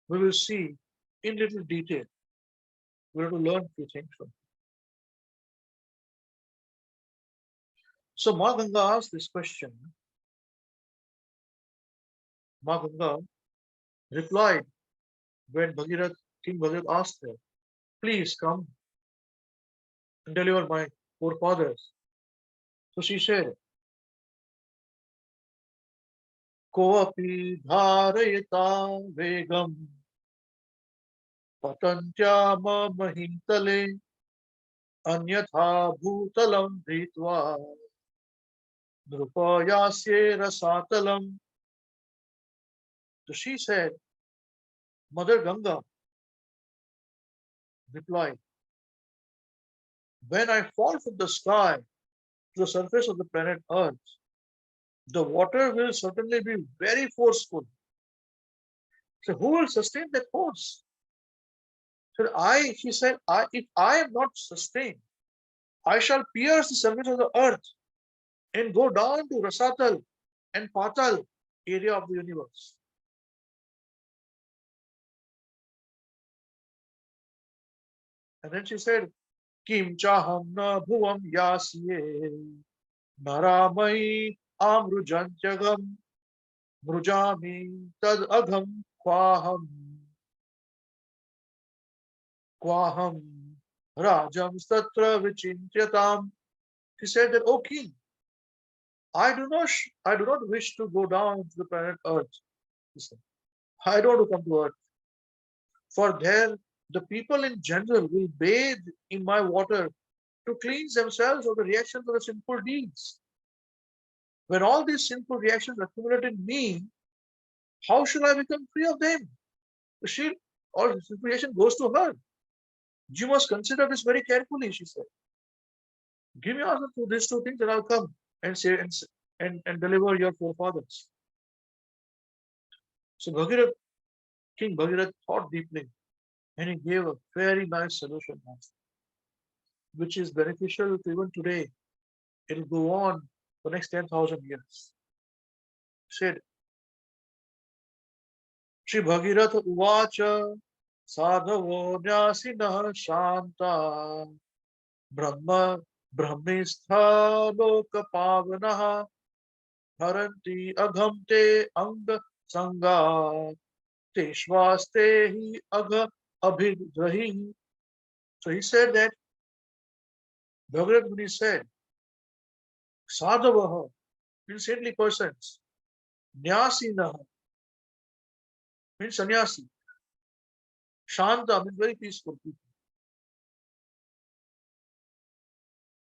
Speaker 1: we will see in little detail. We have to learn a few things from it. So Ma Ganga asked this question. Ma Ganga replied when King Bhagirath asked her, "Please come and deliver my forefathers." So she said, "Koapi dharayata vegam patantyama mahintale anyatha bhutalam dhritva drupayasye rasatalam." So she said, "Mother Ganga, replied, when I fall from the sky to the surface of the planet Earth, the water will certainly be very forceful. So who will sustain that force? So she said, if I am not sustained, I shall pierce the surface of the earth and go down to Rasatal and Patal area of the universe. And then she said, Kim chaham na bhuvam yasye naramai amrujantyagam mrujami tad agam kwaham rajam statra vichintyatam. She said that, O king, I do not wish to go down to the planet Earth. He said, I don't want to come to Earth. For there, the people in general will bathe in my water to cleanse themselves of the reactions of the sinful deeds. When all these sinful reactions accumulate in me, how shall I become free of them? She, all the sinful reaction goes to her. You must consider this very carefully, she said. Give me answer to these two things, and I'll come and say and deliver your forefathers. So King Bhagirath thought deeply, and he gave a very nice solution, which is beneficial to even today. It will go on for the next 10,000 years. He said, Shri Bhagirath Uvacha Sadhavo Nyasinah Shanta Brahma Brahmistha Loka Pavanaha Haranti Aghamte Anga Sangha Teshvaste Agha Abhidrahi. So he said that Bhagavad Muni said, Sadhavaha means saintly persons, Nyasinaha means sannyasi, Shanta means very peaceful people,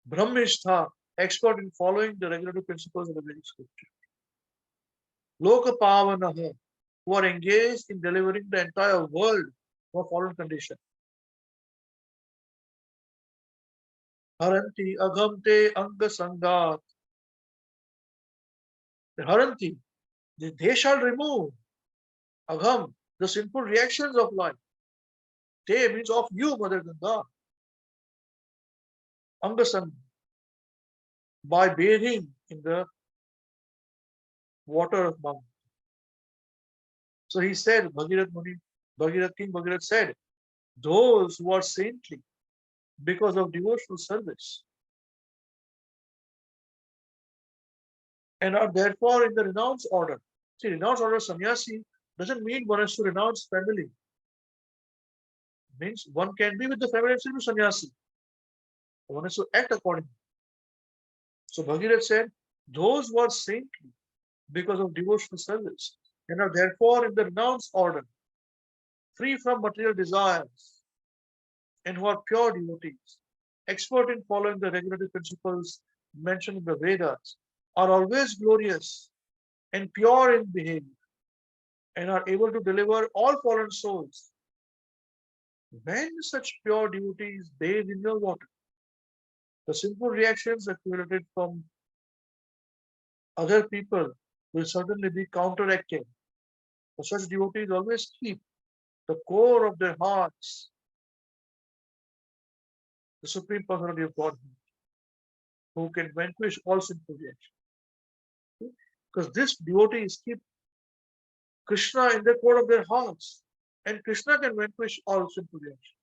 Speaker 1: Brahmistha, expert in following the regulative principles of the Vedic scripture, Lokapavanaha, who are engaged in delivering the entire world from fallen condition. Haranti Aghamte Anga Sangat. The Haranti, they shall remove Agham, the sinful reactions of life. Te means of you, Mother Ganga. Anga Sangha, by bathing in the water of Mount. So he said, King Bhagirath said, those who are saintly because of devotional service and are therefore in the renounce order. See, renounce order sannyasi doesn't mean one has to renounce family. It means one can be with the family and still be sannyasi. One has to act accordingly. So Bhagirath said, those who are saintly because of devotional service and are therefore in the renounce order, free from material desires, and who are pure devotees, expert in following the regulative principles mentioned in the Vedas, are always glorious and pure in behavior, and are able to deliver all fallen souls. When such pure devotees bathe in your water, the simple reactions accumulated from other people will certainly be counteracted. For such devotees always keep the core of their hearts the Supreme Personality of Godhead, who can vanquish all sinful reactions. Because these devotees keep Krishna in the core of their hearts, and Krishna can vanquish all sinful reactions.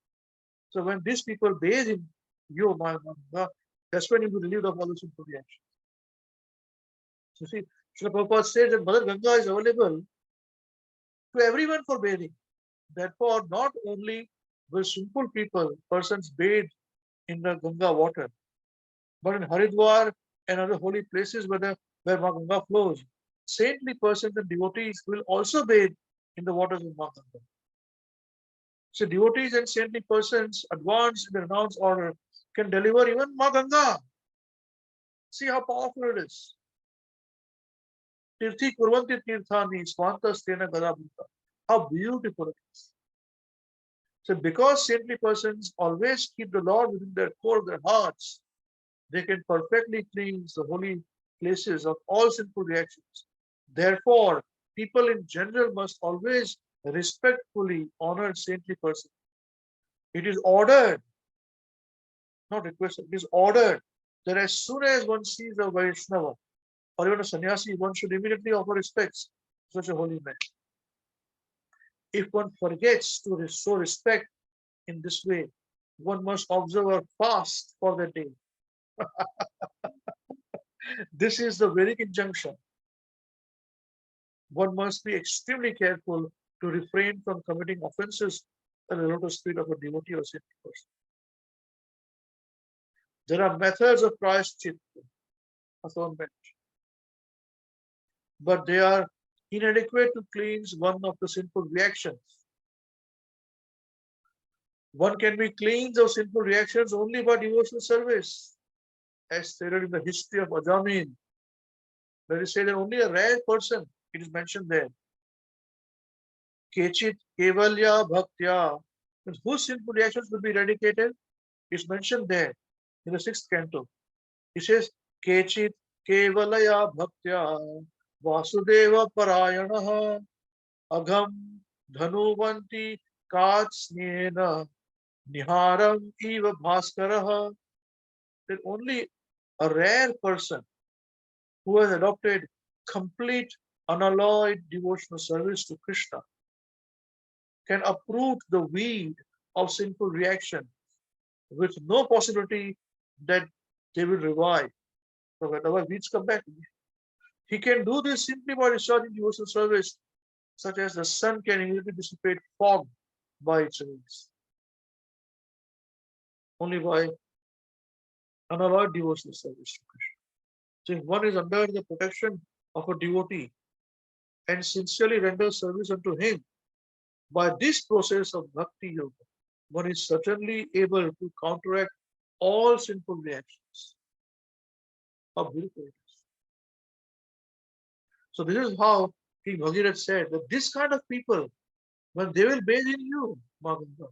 Speaker 1: So when these people bathe in you, my Ganga, that's when you will relieved of all the sinful reactions. So see, Srila Prabhupada says that Mother Ganga is available to everyone for bathing. Therefore, not only will sinful persons bathe in the Ganga water, but in Haridwar and other holy places where Ganga flows, saintly persons and devotees will also bathe in the waters of Ganga. So devotees and saintly persons advanced in the renounced order can deliver even Ganga. See how powerful it is. Tirthi kurvanti tirthani swanta stena gadabhuta. How beautiful it is. So because saintly persons always keep the Lord within their core of their hearts, they can perfectly cleanse the holy places of all sinful reactions. Therefore, people in general must always respectfully honor saintly persons. It is ordered, not requested, it is ordered that as soon as one sees a Vaishnava or even a sannyasi, one should immediately offer respects to such a holy man. If one forgets to show respect in this way, one must observe a fast for the day. This is the Vedic injunction. One must be extremely careful to refrain from committing offenses at the lotus feet of a devotee or saintly person. There are methods of prayashchitta, atonement, but they are inadequate to cleanse one of the sinful reactions. One can be cleansed of sinful reactions only by devotional service, as stated in the history of Ajamin. Let us say that only a rare person, it is mentioned there, Kechit Kevalya Bhaktya, whose sinful reactions will be eradicated, is mentioned there in the sixth canto. He says, Kechit Kevalaya Bhaktya Vasudeva Parayanaha Agham Dhanuvanti Katsnena Niharam Eva Bhaskaraha. That only a rare person who has adopted complete unalloyed devotional service to Krishna can uproot the weed of sinful reaction with no possibility that they will revive. So whenever weeds come back, he can do this simply by discharging devotional service, such as the sun can immediately dissipate fog by its rays. Only by unalloyed devotional service to Krishna. So if one is under the protection of a devotee and sincerely renders service unto him, by this process of bhakti yoga, one is certainly able to counteract all sinful reactions. How beautiful it is. So this is how King Bhagirath said that this kind of people, when they will bathe in you, Maganga,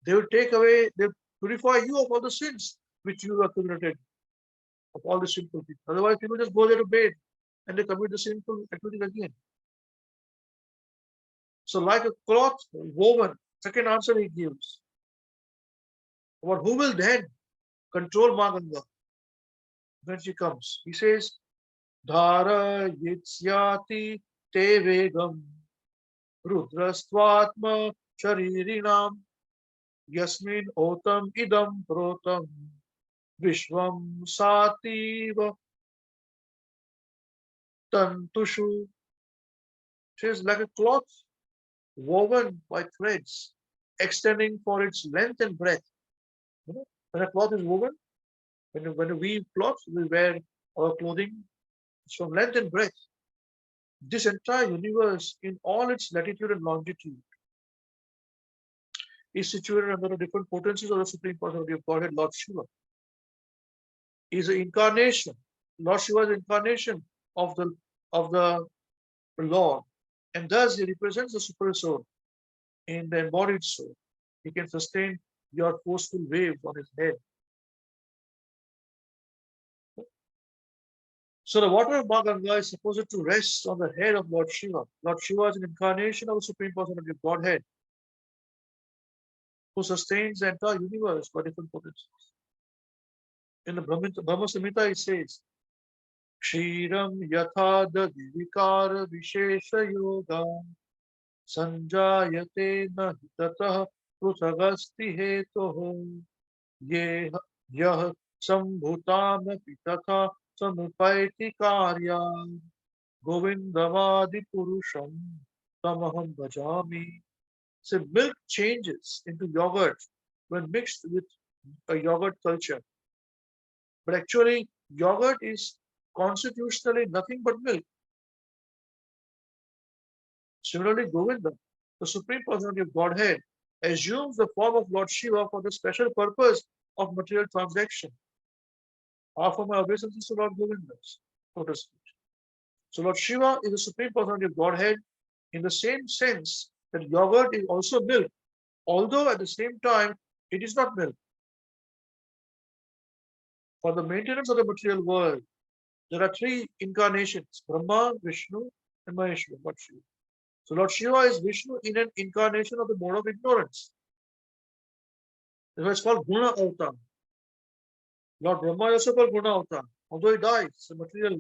Speaker 1: they will take away, they will purify you of all the sins which you have accumulated, of all the sinful people. Otherwise, people just go there to bathe and they commit the sinful activity again. So, like a cloth woven, second answer he gives. But who will then control Maganga when she comes? He says, Dhara yitsyati te vegam rudrastvatma sharirinam yasmin otam idam protam vishvam sativa tantushu. She is like a cloth woven by threads extending for its length and breadth. When a cloth is woven, when we weave cloth, we wear our clothing from length and breadth. This entire universe, in all its latitude and longitude, is situated under the different potencies of the Supreme Personality of Godhead, Lord Shiva. He is an incarnation. Lord Shiva is an incarnation of the Lord, and thus he represents the super soul in the embodied soul. He can sustain your forceful waves on his head. So the water of Ganga is supposed to rest on the head of Lord Shiva. Lord Shiva is an incarnation of the Supreme Personality of Godhead who sustains the entire universe by different potencies. In the Brahma Samhita, it says, Kshiram yatha dadi vikara vishesha yoga sanjayate nahi tatah prutagasti hetoho ye yah sambhutam pitaka samupaiti karya govindavadi purusham tamaham bhajami. So milk changes into yogurt when mixed with a yogurt culture. But actually, yogurt is constitutionally nothing but milk. Similarly, Govinda, the Supreme Personality of Godhead, assumes the form of Lord Shiva for the special purpose of material transaction. Offer my obeisances to Lord Govinda, so to speak. So Lord Shiva is the Supreme Personality of Godhead in the same sense that yogurt is also milk, Although at the same time, it is not milk. For the maintenance of the material world, there are three incarnations: Brahma, Vishnu, and Maheshwara, Lord Shiva. So Lord Shiva is Vishnu in an incarnation of the mode of ignorance. That's why it's called Guna Avatar. Lord Brahma is also called Guna Avatar. Although he dies, the material,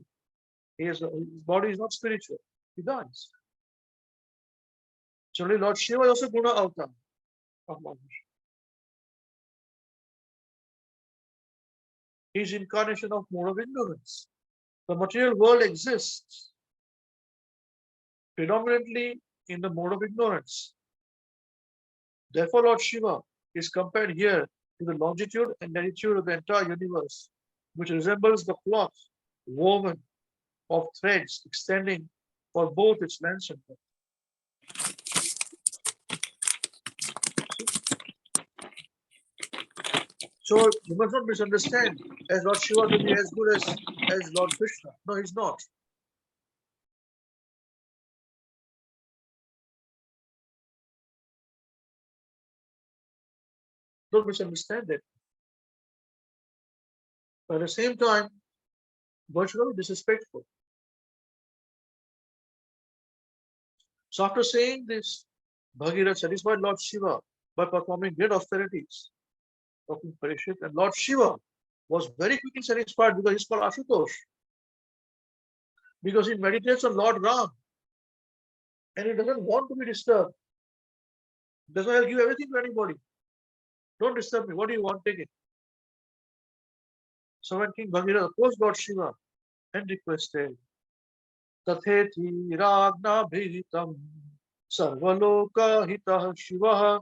Speaker 1: his body is not spiritual. He dies. Generally, Lord Shiva is also Guna Avatar of Lord Vishnu. He is incarnation of mode of ignorance. The material world exists predominantly in the mode of ignorance. Therefore, Lord Shiva is compared here to the longitude and latitude of the entire universe, which resembles the cloth woven of threads extending for both its length and breadth. So you must not misunderstand as Lord Shiva to be as good as Lord Krishna. No, he's not. Don't misunderstand it. But at the same time, virtually disrespectful. So after saying this, Bhagirath satisfied Lord Shiva by performing great austerities, talking Parishit, and Lord Shiva was very quickly satisfied because he's called Ashutosh. Because he meditates on Lord Ram and he doesn't want to be disturbed. That's why I'll give everything to anybody. Don't disturb me. What do you want? Take it. So when King Bhagirath approached Lord Shiva and requested, Tatheti Ragna Bhitam Sarvaloka Hitah Shiva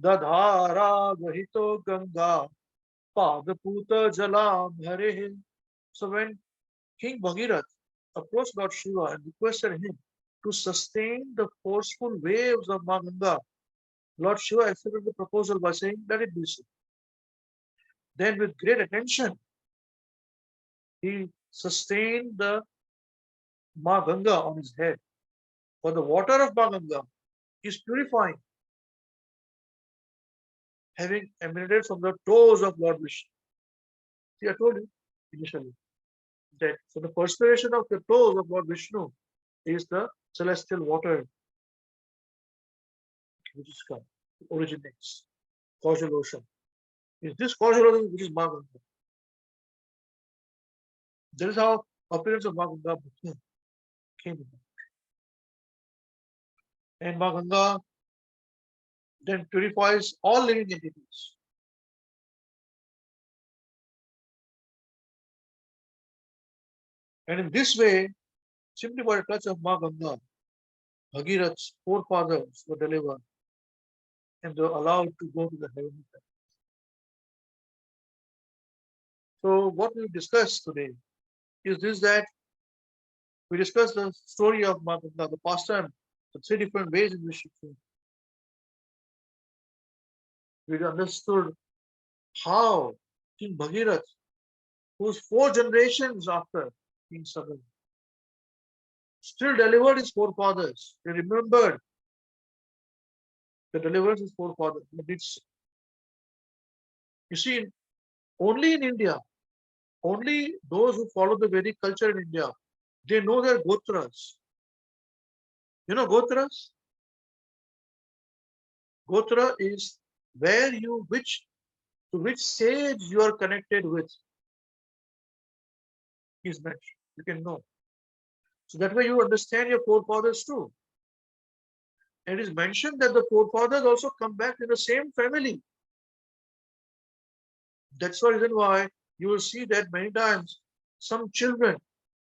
Speaker 1: Dadhara Gahito Ganga Padaputa Jalam Hare. So when King Bhagirath approached Lord Shiva and requested him to sustain the forceful waves of Ganga, Lord Shiva accepted the proposal by saying, let it be so. Then with great attention, he sustained the Ganga on his head. For the water of Ganga is purifying, having emanated from the toes of Lord Vishnu. See, I told you initially that so the perspiration of the toes of Lord Vishnu is the celestial water which is come, originates, causal ocean. Is this causal ocean which is Ganga? That is how appearance of Ganga came. And Ganga then purifies all living entities. And in this way, simply by a touch of Ganga, Bhagirath's forefathers were delivered and they were allowed to go to the heavenly planet. So what we discussed today is this, that we discussed the story of Ganga, the pastime, the three different ways in which it came. We understood how King Bhagirath, who's 4 generations after King Sagan, still delivered his forefathers. They remembered the deliverance of his forefathers. You see, only in India, only those who follow the Vedic culture in India, they know their gotras. You know gotras? Gotra is where you, to which sage you are connected with is mentioned. You can know. So that way you understand your forefathers too. It is mentioned that the forefathers also come back in the same family. That's the reason why you will see that many times some children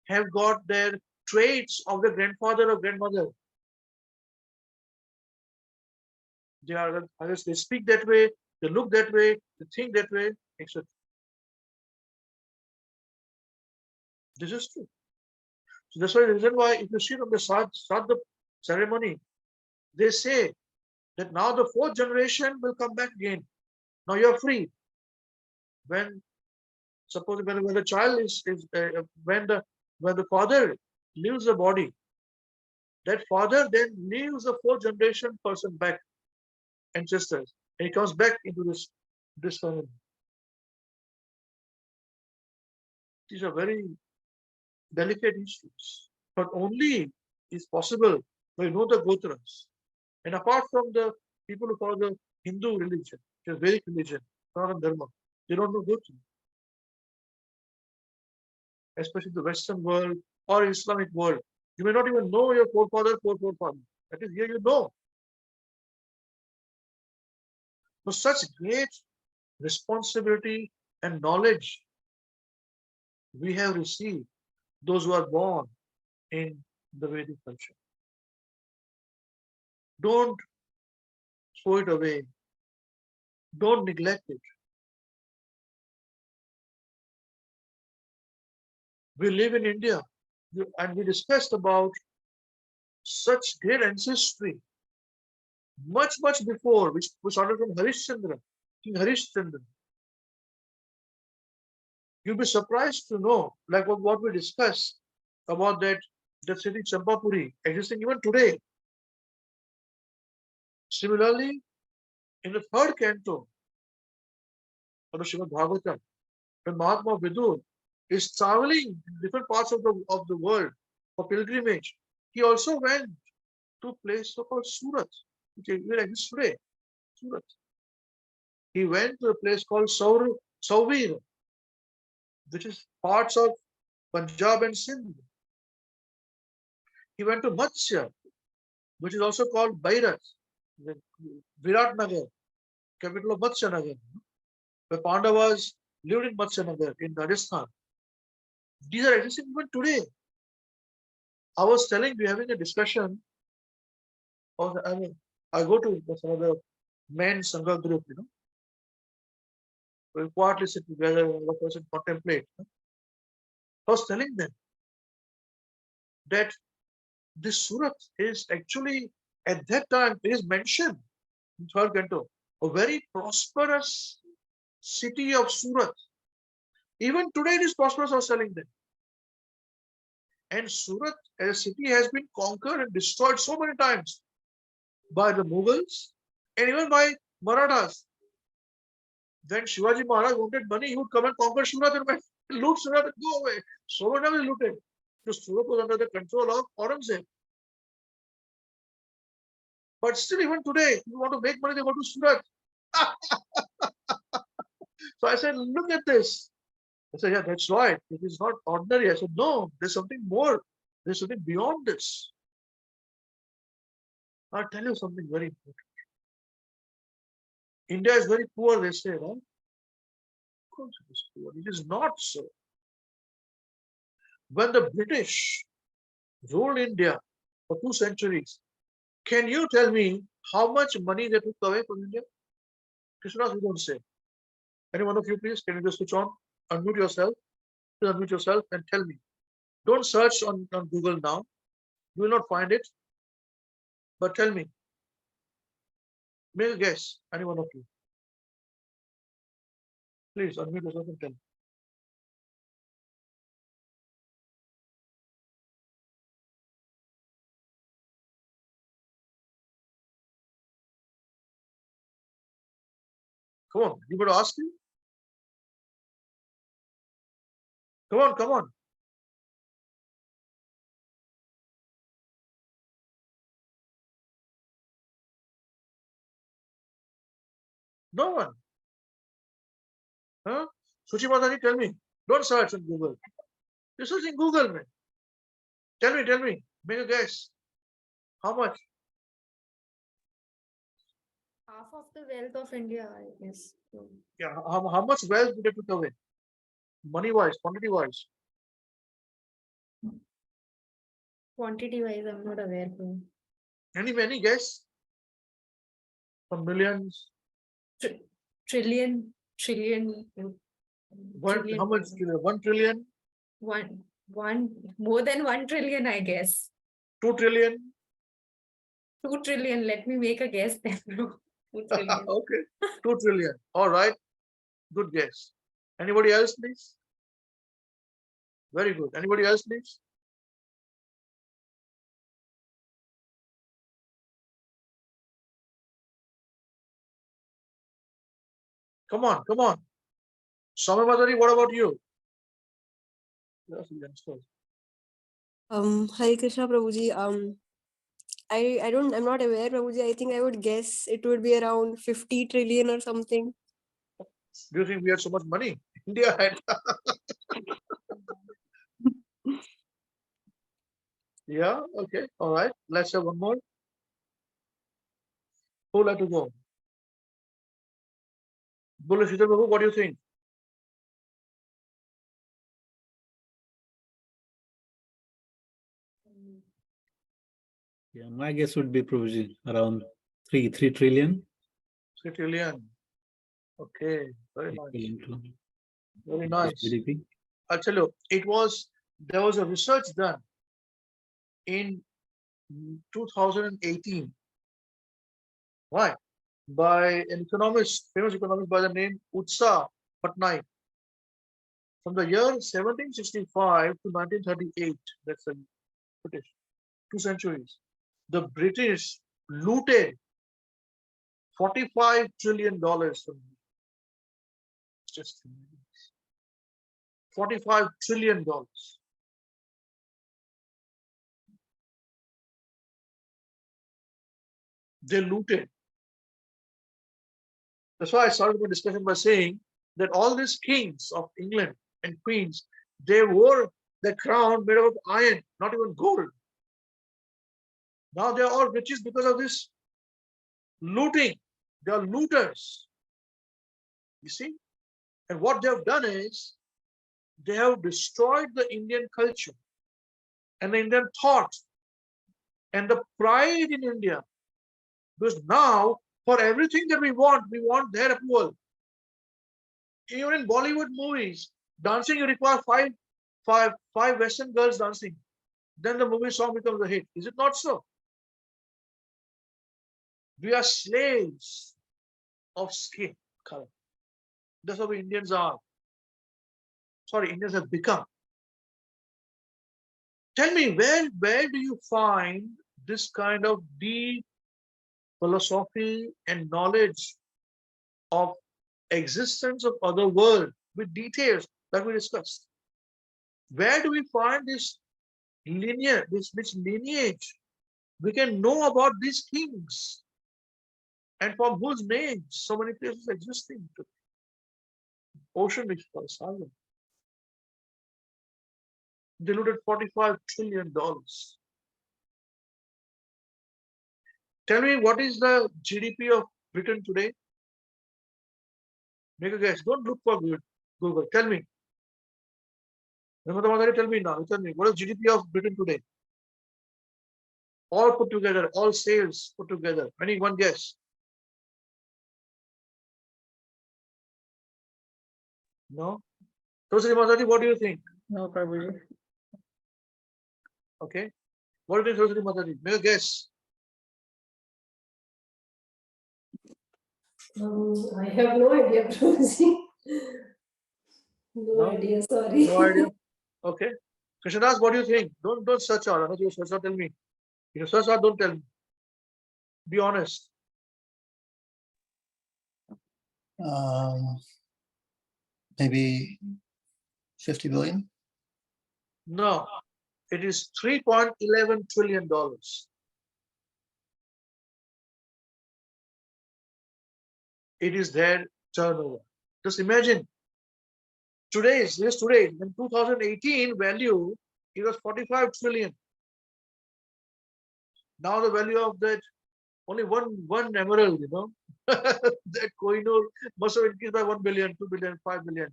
Speaker 1: have got their traits of their grandfather or grandmother. They speak that way, they look that way, they think that way, etc. This is true. So that's why the reason why if you see on the Sraddha ceremony, they say that now the 4th generation will come back again. Now you are free. When suppose when the child when the father leaves the body, that father then leaves the 4th generation person back. ancestors. And he comes back into this family. These are very delicate issues, but only is possible by know the Gotras. And apart from the people who follow the Hindu religion, which is Vedic religion, Sanatana Dharma, they don't know Gotra, especially the Western world or Islamic world. You may not even know your forefather. That is, here you know. So such great responsibility and knowledge we have received, those who are born in the Vedic culture. Don't throw it away. Don't neglect it. We live in India and we discussed about such great ancestry much, much before, which was started from Harishchandra, King Harishchandra. You'll be surprised to know, like what we discussed about that city Champapuri existing even today. Similarly, in the third canto of the Srimad Bhagavatam, when Mahatma Vidur is traveling in different parts of the world for pilgrimage, he also went to a place called Surat, which exists today. Surat. He went to a place called Sauvir, which is parts of Punjab and Sindh. He went to Matsya, which is also called Bairat, Virat Nagar, capital of Matsya Nagar, where Pandavas lived in Matsya Nagar in Rajasthan. These are existing even today. I was telling you, having a discussion. I go to some of the men Sangha group, we quietly sit together and one person contemplate. I was telling them that this Surat is actually, at that time, it is mentioned in third canto, a very prosperous city of Surat. Even today, it is prosperous, I was telling them. And Surat as a city has been conquered and destroyed so many times by the Mughals and even by Marathas. When Shivaji Maharaj wanted money, he would come and conquer Surat and loot Surat and go away. So many times he looted. Because Surat was under the control of Aurangzeb. But still, even today, if you want to make money, they go to Surat. So I said, look at this. I said, yeah, that's right. It is not ordinary. I said, no, there's something more. There's something beyond this. I'll tell you something very important. India is very poor, they say, right? Of course it is poor. It is not so. When the British ruled India for 2 centuries, can you tell me how much money they took away from India? Krishna, you don't say. Any one of you, please, can you just switch on? Unmute yourself. Please unmute yourself and tell me. Don't search on Google now. You will not find it. But tell me. Make a guess. Any one of you. Please unmute yourself and tell me. Come on. You got to ask you. Come on, come on. No one. Huh? Suchi Madani, tell me. Don't search on Google. You're searching Google, man. Tell me. Make a guess. How much?
Speaker 2: Half of the wealth of India, I guess.
Speaker 1: Yeah. How much wealth did they took away? Money wise, quantity wise.
Speaker 2: Quantity wise, I'm not aware.
Speaker 1: Any guess? Some millions.
Speaker 2: Trillion.
Speaker 1: How much? 1 trillion?
Speaker 2: More than 1 trillion, I guess.
Speaker 1: 2 trillion?
Speaker 2: 2 trillion. Let me make a guess then. 2 trillion.
Speaker 1: Okay. 2 trillion. All right. Good guess. Anybody else, please? Very good. Anybody else, please? Come on, come on. Swami Madhuri, what about you? Yes, youngsters.
Speaker 3: Hare Krishna Prabhuji. I'm not aware, Prabhuji. I think I would guess it would be around 50 trillion or something.
Speaker 1: Do you think we had so much money? India had. Yeah, okay, all right. Let's have one more. Who would like to go? Bolo Shidhar Babu, what do you think?
Speaker 4: Yeah, my guess would be Prabhuji around 3 trillion.
Speaker 1: 3 trillion. Okay, very nice.
Speaker 4: Equivalent to
Speaker 1: Very nice.
Speaker 4: GDP.
Speaker 1: I'll tell you, there was a research done in 2018, right, by an economist, famous economist by the name Utsa Patnaik. From the year 1765 to 1938, that's the British, 2 centuries, the British looted $45 trillion from me. Just $45 trillion. They looted. That's why I started my discussion by saying that all these kings of England and queens, they wore the crown made of iron, not even gold. Now they are all riches because of this looting. They are looters. You see? And what they have done is they have destroyed the Indian culture and the Indian thought and the pride in India. Because now, for everything that we want their approval. Even in Bollywood movies, dancing you require five Western girls dancing. Then the movie song becomes a hit. Is it not so? We are slaves of skin color. That's how we Indians are. Sorry, Indians have become. Tell me, where do you find this kind of deep philosophy and knowledge of existence of other world with details that we discussed? Where do we find this linear, this lineage? We can know about these kings and from whose names so many places existing. Ocean rich for asylum. They looted $45 trillion. Tell me, what is the GDP of Britain today? Make a guess. Don't look for Google. Tell me. Tell me now. Tell me, what is GDP of Britain today? All put together, all sales put together. Any one guess? No? Tosri Mazari, what do you think?
Speaker 2: No, Prabhuji.
Speaker 1: Okay. What do you think, Tosri Mazari? Make a guess.
Speaker 5: I have no idea, Prabhuji. No idea, sorry.
Speaker 1: No idea. Okay. Krishnadas, what do you think? Don't search out. Unless you search out, tell me. If you search out, don't tell me. Be honest.
Speaker 6: Maybe 50 billion.
Speaker 1: No. It is $3.11 trillion. It is their turnover. Just imagine. Today, in 2018 value, it was 45 trillion. Now the value of that, only one emerald, that Kohinoor must have increased by 1 billion, 2 billion, 5 billion,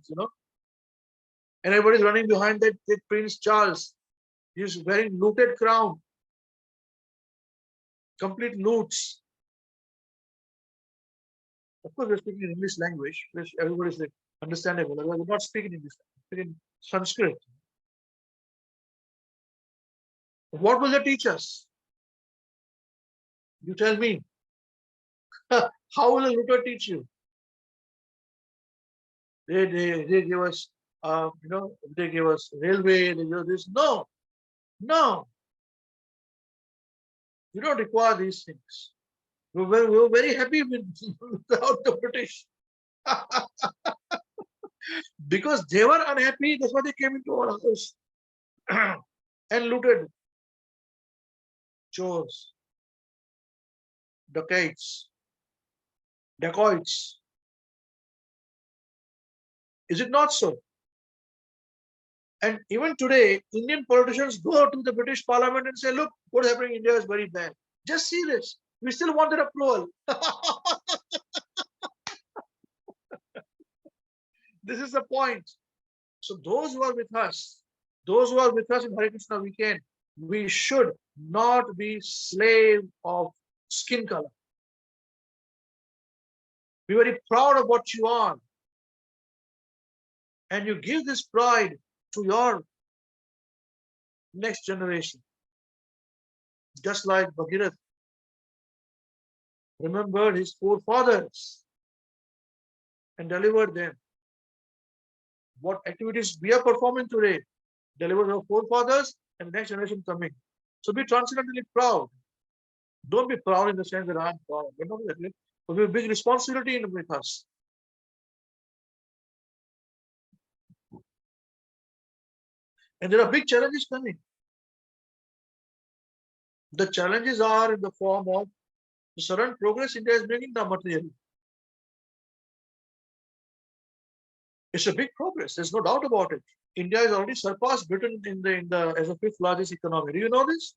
Speaker 1: And everybody's running behind that Prince Charles. He's wearing looted crown. Complete loots. Of course, we're speaking in English language, which everybody is understandable. We're not speaking English, we're speaking Sanskrit. What will they teach us? You tell me. How will a looter teach you? They give us, they give us railway, they give this. No. You don't require these things. We were very happy without the British. Because they were unhappy, that's why they came into our house and looted. Chores, dacoits. Is it not so? And even today, Indian politicians go to the British Parliament and say, look, what's happening in India is very bad. Just see this. We still want that approval. This is the point. So those who are with us, in Hare Krishna WECAN, we should not be slave of skin color. Be very proud of what you are. And you give this pride to your next generation. Just like Bhagirath remembered his forefathers and delivered them. What activities we are performing today, deliver our forefathers and the next generation coming. So be transcendently proud. Don't be proud in the sense that I'm proud. But we have a big responsibility with us. And there are big challenges coming. The challenges are in the form of the sudden progress India is making now materially. It's a big progress. There's no doubt about it. India has already surpassed Britain in the as a fifth largest economy. Do you know this?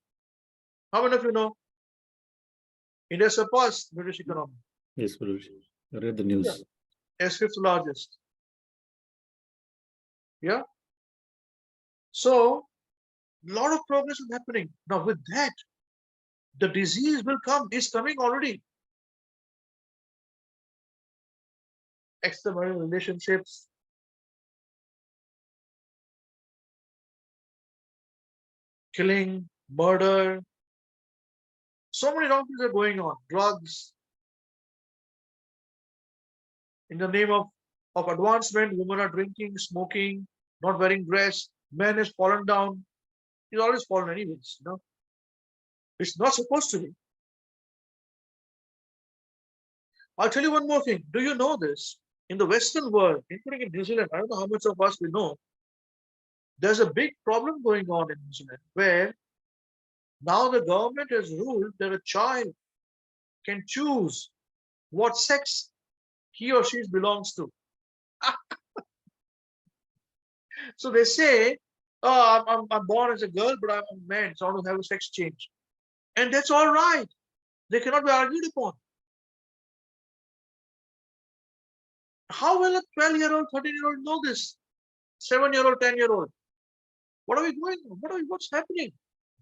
Speaker 1: How many of you know? India surpassed British economy.
Speaker 4: Yes, Guruji. I read the news.
Speaker 1: Yeah. As fifth largest. Yeah. So, a lot of progress is happening. Now, with that, the disease will come. It's coming already. Extramarital relationships. Killing, murder. So many wrong things are going on. Drugs. In the name of advancement, women are drinking, smoking, not wearing dress. Man has fallen down. He's always fallen anyways, you know. It's not supposed to be. I'll tell you one more thing. Do you know this? In the Western world, including in New Zealand, I don't know how much of us we know, there's a big problem going on in New Zealand where now the government has ruled that a child can choose what sex he or she belongs to. So they say, oh, I'm born as a girl, but I'm a man, so I want to have a sex change. And that's all right. They cannot be argued upon. How will a 12-year-old, 13-year-old know this? 7-year-old, 10-year-old. What are we doing? What's happening?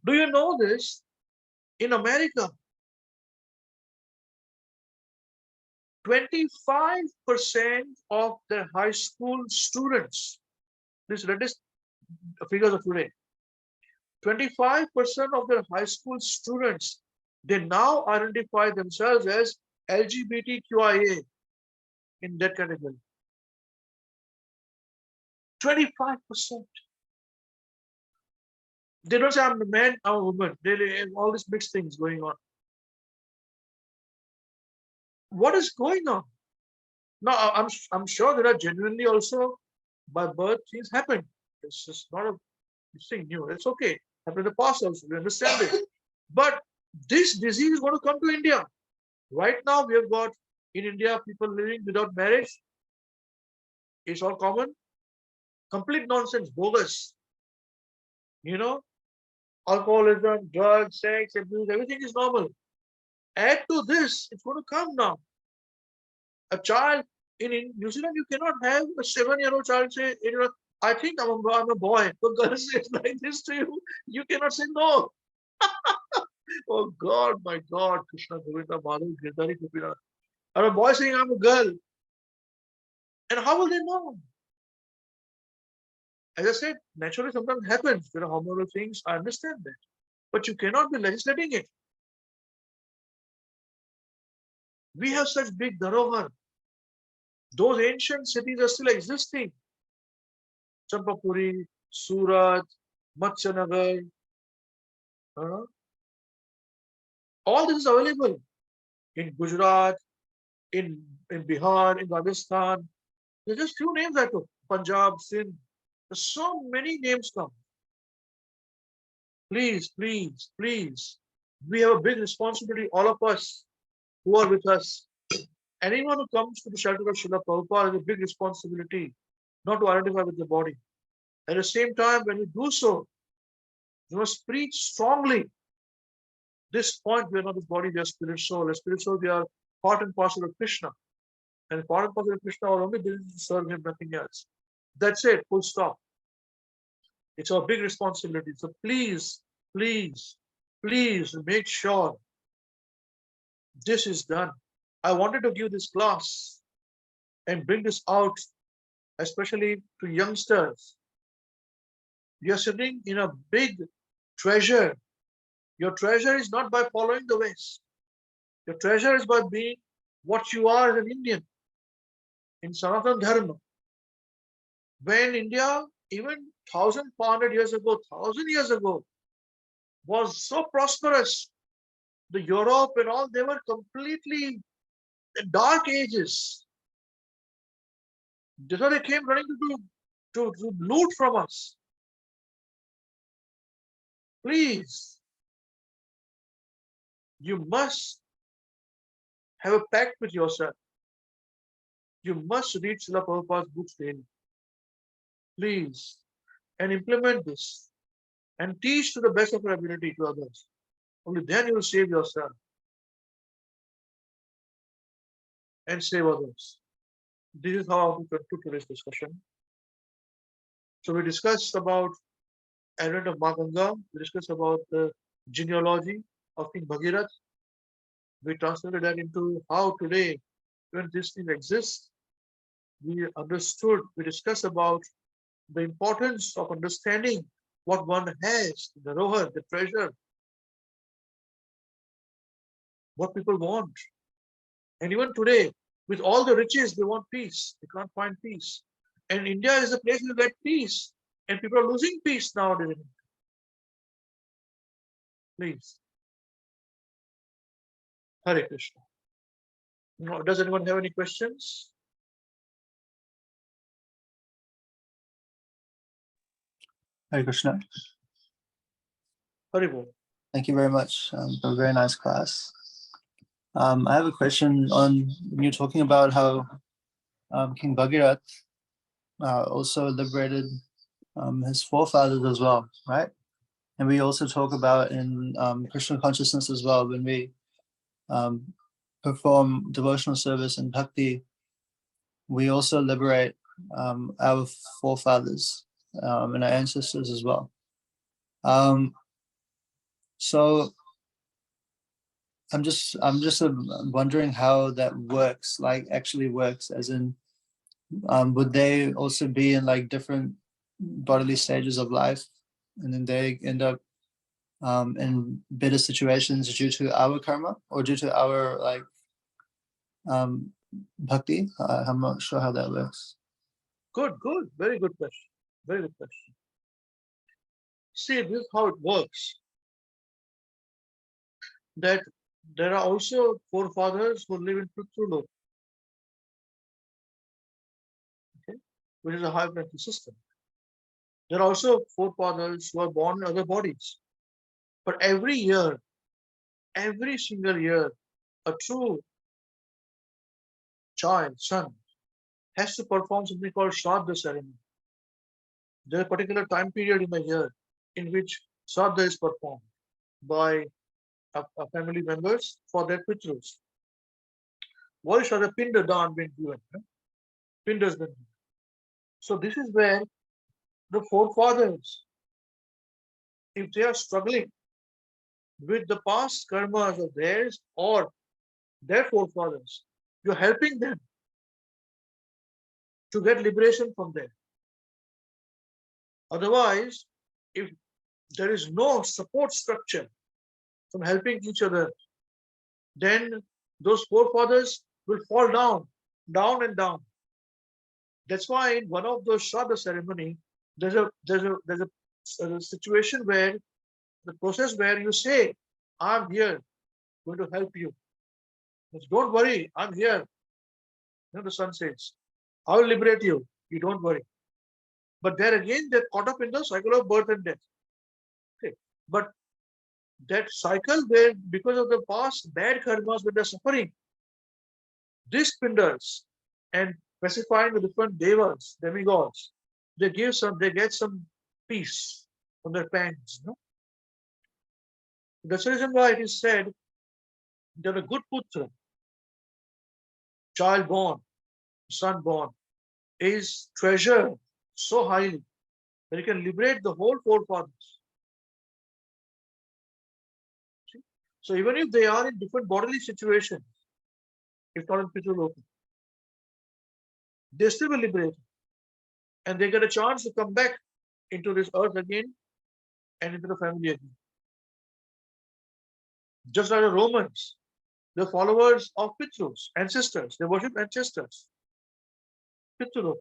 Speaker 1: Do you know this? In America, 25% of the high school students, this latest figures of today, 25% of the high school students, they now identify themselves as LGBTQIA in that category. 25%. They don't say I'm a man, I'm a woman. They have all these mixed things going on. What is going on? Now, I'm sure there are genuinely also by birth things happen. It's just not a thing new. It's okay. Happened in the past also. We understand it. But this disease is going to come to India. Right now, we have got in India people living without marriage. It's all common. Complete nonsense, bogus. You know, alcoholism, drugs, sex, abuse, everything is normal. Add to this, it's going to come now. A child in New Zealand, you cannot have a 7-year-old child say, I think I'm a boy. The girl says like this to you, you cannot say no. Oh God, my God, Krishna, Govinda, Madhu, Girdhari, Kupina. And a boy saying, I'm a girl. And how will they know? As I said, naturally sometimes happens. There are hormonal things, I understand that. But you cannot be legislating it. We have such big Dharohar. Those ancient cities are still existing. Champapuri, Surat, Matsyanagar. All this is available in Gujarat, in in Bihar, in Rajasthan. There's just few names I took. Punjab, Sindh. There's so many names come. Please, please, please. We have a big responsibility, all of us who are with us. Anyone who comes to the shelter of Srila Prabhupada has a big responsibility not to identify with the body. At the same time, when you do so, you must preach strongly. This point, we are not the body, we are spirit soul. As spirit soul, we are part and parcel of Krishna. And part and parcel of Krishna are only there to serve him, nothing else. That's it, full stop. It's our big responsibility. So please, please, please make sure this is done. I wanted to give this class and bring this out, especially to youngsters. You're sitting in a big treasure. Your treasure is not by following the West. Your treasure is by being what you are as an Indian in Sanatana Dharma. When India, even 1,400 years ago, 1,000 years ago, was so prosperous, the Europe and all, they were completely dark ages. That's why they came running to loot from us. Please, you must have a pact with yourself. You must read Srila Prabhupada's books daily. Please, and implement this and teach to the best of your ability to others. Only then you will save yourself and save others. This is how we conclude today's discussion. So we discussed about advent of Ganga. We discussed about the genealogy of King Bhagirath. We translated that into how today, when this thing exists, we understood, we discussed about the importance of understanding what one has, the rohar, the treasure, what people want. And even today, with all the riches, they want peace. They can't find peace. And India is a place where you get peace. And people are losing peace nowadays. Please. Hare Krishna. Does anyone have any questions?
Speaker 6: Hare Krishna.
Speaker 1: Hare Bol.
Speaker 6: Thank you very much for a very nice class. I have a question on when you're talking about how King Bhagirath also liberated his forefathers as well, right? And we also talk about in Krishna consciousness as well, when we perform devotional service and bhakti, we also liberate our forefathers and our ancestors as well. So I'm just wondering how that works, like actually works, as in would they also be in like different bodily stages of life, and then they end up in better situations due to our karma or due to our like bhakti? I'm not sure how that works.
Speaker 1: Good, good. Very good question. Very good question. See, this is how it works. That there are also forefathers who live in Pitrulok, okay, which is a high planetary system. There are also forefathers who are born in other bodies. But every year, every single year, a true child, son, has to perform something called Shraddha ceremony. There is a particular time period in the year in which Shraddha is performed by family members for their pitrus. What is Shraddha? Pinda Dan being given. Pinda has been given. So this is where the forefathers, if they are struggling with the past karmas of theirs or their forefathers, you're helping them to get liberation from there. Otherwise, if there is no support structure from helping each other, then those forefathers will fall down, down and down. That's why in one of those Shraddha ceremony, there's a situation where the process where you say, I'm here, going to help you. Don't worry, I'm here. The son says, I will liberate you. You don't worry. But there again, they're caught up in the cycle of birth and death. Okay. But that cycle where, because of the past bad karmas, when they're suffering, these pindars and specifying the different devas, demigods, they get some peace from their pangs. That's the reason why it is said that a good putra, child born, son born, is treasured so highly that he can liberate the whole forefathers. See? So even if they are in different bodily situations, if not in Pitraloka, they still will liberate and they get a chance to come back into this earth again and into the family again. Just like the Romans, the followers of Pitrus, ancestors, they worship ancestors. Pitraloka.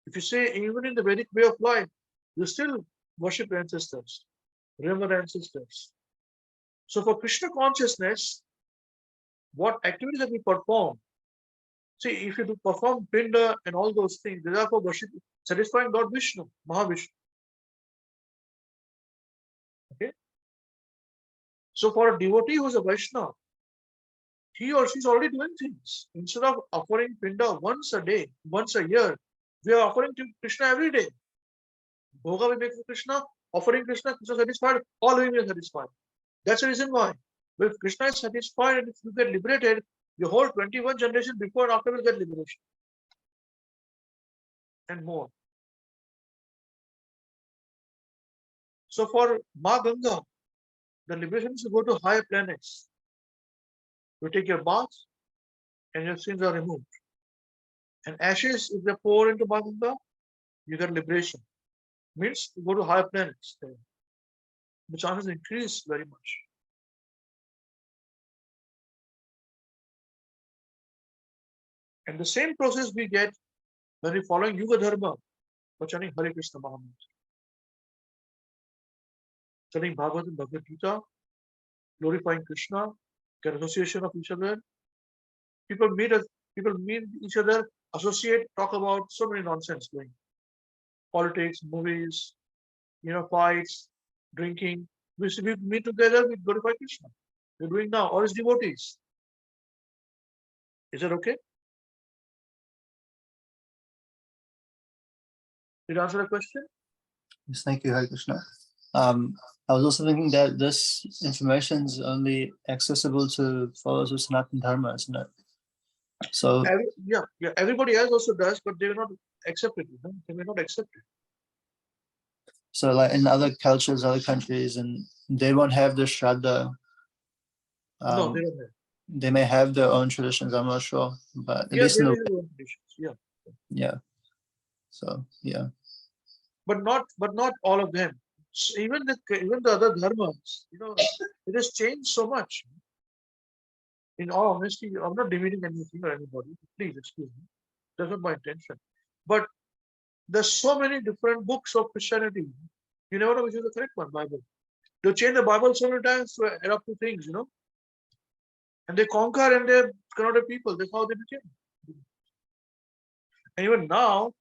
Speaker 1: If you say even in the Vedic way of life, you still worship ancestors, remember ancestors. So for Krishna consciousness, what activities that we perform, see, if you do perform Pinda and all those things, they are for worship, satisfying Lord Vishnu, Mahavishnu. Okay? So for a devotee who is a Vaishnava, he or she is already doing things. Instead of offering Pinda once a day, once a year, we are offering to Krishna every day. Bhoga we make for Krishna, offering Krishna, Krishna satisfied, all we are satisfied. That's the reason why. If Krishna is satisfied and if you get liberated, your whole 21 generation before and after will get liberation. And more. So for Ma Ganga, the liberation is to go to higher planets. You take your bath and your sins are removed. And ashes, if they pour into Ma Ganga, you get liberation. Means to go to higher planets. The chances increase very much. And the same process we get when we following Yuga Dharma for chanting Hare Krishna Mahamantra. Chanting Bhagavad and Bhagavad Gita, glorifying Krishna, get association of each other. People meet each other, associate, talk about so many nonsense going. Politics, movies, fights, drinking. We meet together, we glorify Krishna. We're doing now, or as devotees. Is that okay? Did I answer the question?
Speaker 6: Yes, thank you, Hare Krishna. I was also thinking that this information is only accessible to followers of Sanatana Dharma, isn't it? So
Speaker 1: Yeah. Everybody else also does, but they will not accept it. They may not accept it.
Speaker 6: so like in other cultures, other countries, and they won't have the Shraddha.
Speaker 1: No, they don't have.
Speaker 6: They may have their own traditions, I'm not sure, but at
Speaker 1: Yeah,
Speaker 6: least
Speaker 1: they
Speaker 6: in
Speaker 1: may
Speaker 6: the,
Speaker 1: have their own traditions. Yeah.
Speaker 6: so yeah.
Speaker 1: But not all of them. Even the other dharmas, it has changed so much. In all honesty, I'm not demeaning anything or anybody. Please excuse me. That's not my intention. But there's so many different books of Christianity. You never know which is the correct one, Bible. They change the Bible so many times to add up to things, And they conquer and they're converted people. That's how they became. And even now,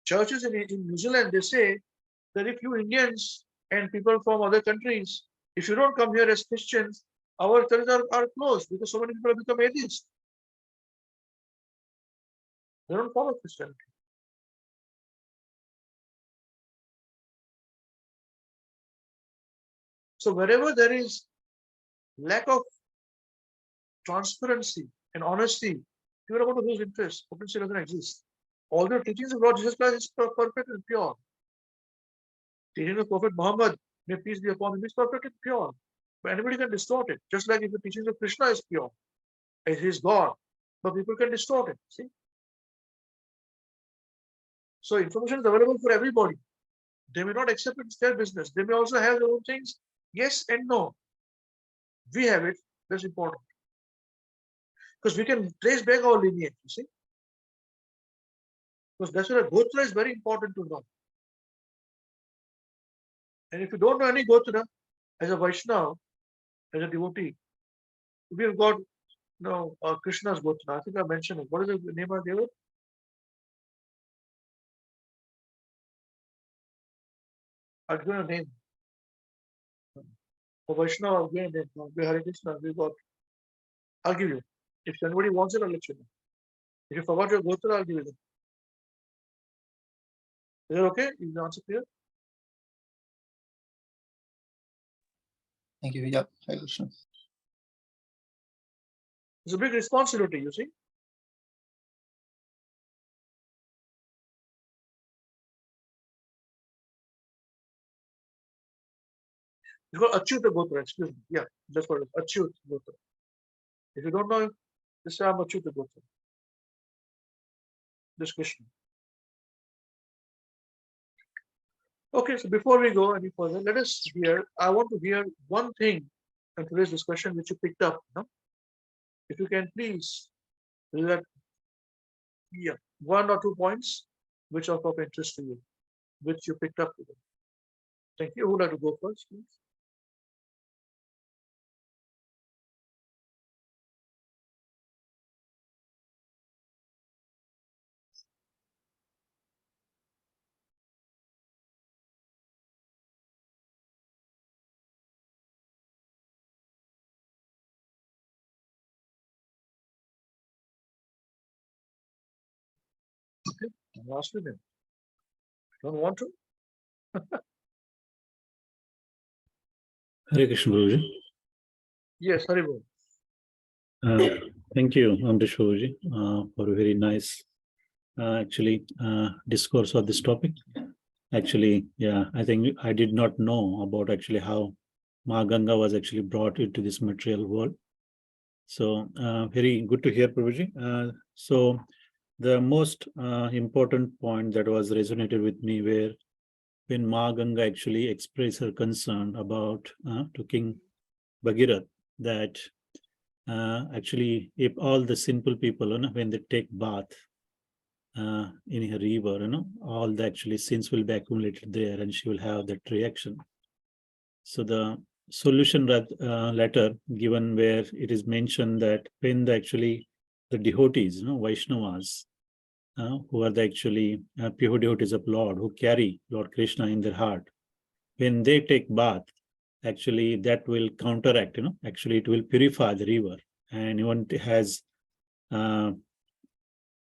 Speaker 1: churches in New Zealand, they say that if you Indians and people from other countries, if you don't come here as Christians, our churches are closed because so many people have become atheists. They don't follow Christianity. So wherever there is lack of transparency and honesty, even about those interests, potency doesn't exist. All the teachings of Lord Jesus Christ is perfect and pure. Teaching of Prophet Muhammad, may peace be upon him, is perfect and pure. But anybody can distort it, just like if the teachings of Krishna is pure, as he is God, but people can distort it. See? So information is available for everybody. They may not accept it, it's their business. They may also have their own things. Yes and no. We have it, that's important. Because we can trace back our lineage, you see. Because that's why Gotra is very important to know. And if you don't know any Gotra, as a Vaishnava, as a devotee, we have got Krishna's Gotra. I think I mentioned it. What is the name I gave it? I've given a name. For Vaishnava, I've given a name. For Hare Krishna, we got. I'll give you. If anybody wants it, I'll let you know. If you forgot your Gotra, I'll give you them. Is that okay? Is the answer clear?
Speaker 6: Thank you. Yep. Hare Krishna.
Speaker 1: It's a big responsibility, you see. It's called Achyuta Gotra, excuse me. Yeah, that's what it is. Achyuta Gotra. If you don't know, just say I'm Achyuta Gotra. This Krishna. Okay, so before we go any further, let us hear. I want to hear one thing in today's discussion which you picked up. No? If you can please let one or two points which are of interest to you, which you picked up today. Thank you. Who would like to go first, please? Okay, I'll ask you then. Don't want to?
Speaker 4: Hare Krishna, Guruji.
Speaker 1: Yes, Haribol.
Speaker 4: Thank you, Amrish Guruji, for a very nice, discourse of this topic. Actually, yeah, I think I did not know about actually how Ma Ganga was actually brought into this material world. So very good to hear, Prabhuji. So the most important point that was resonated with me where when Ma Ganga actually expressed her concern about to King Bhagirath that actually if all the simple people, when they take bath in a river, all the actually sins will be accumulated there and she will have that reaction. So the solution letter given where it is mentioned that when the devotees, Vaishnavas, who are the actually pure devotees of Lord, who carry Lord Krishna in their heart, when they take bath, actually that will counteract, actually it will purify the river and even it has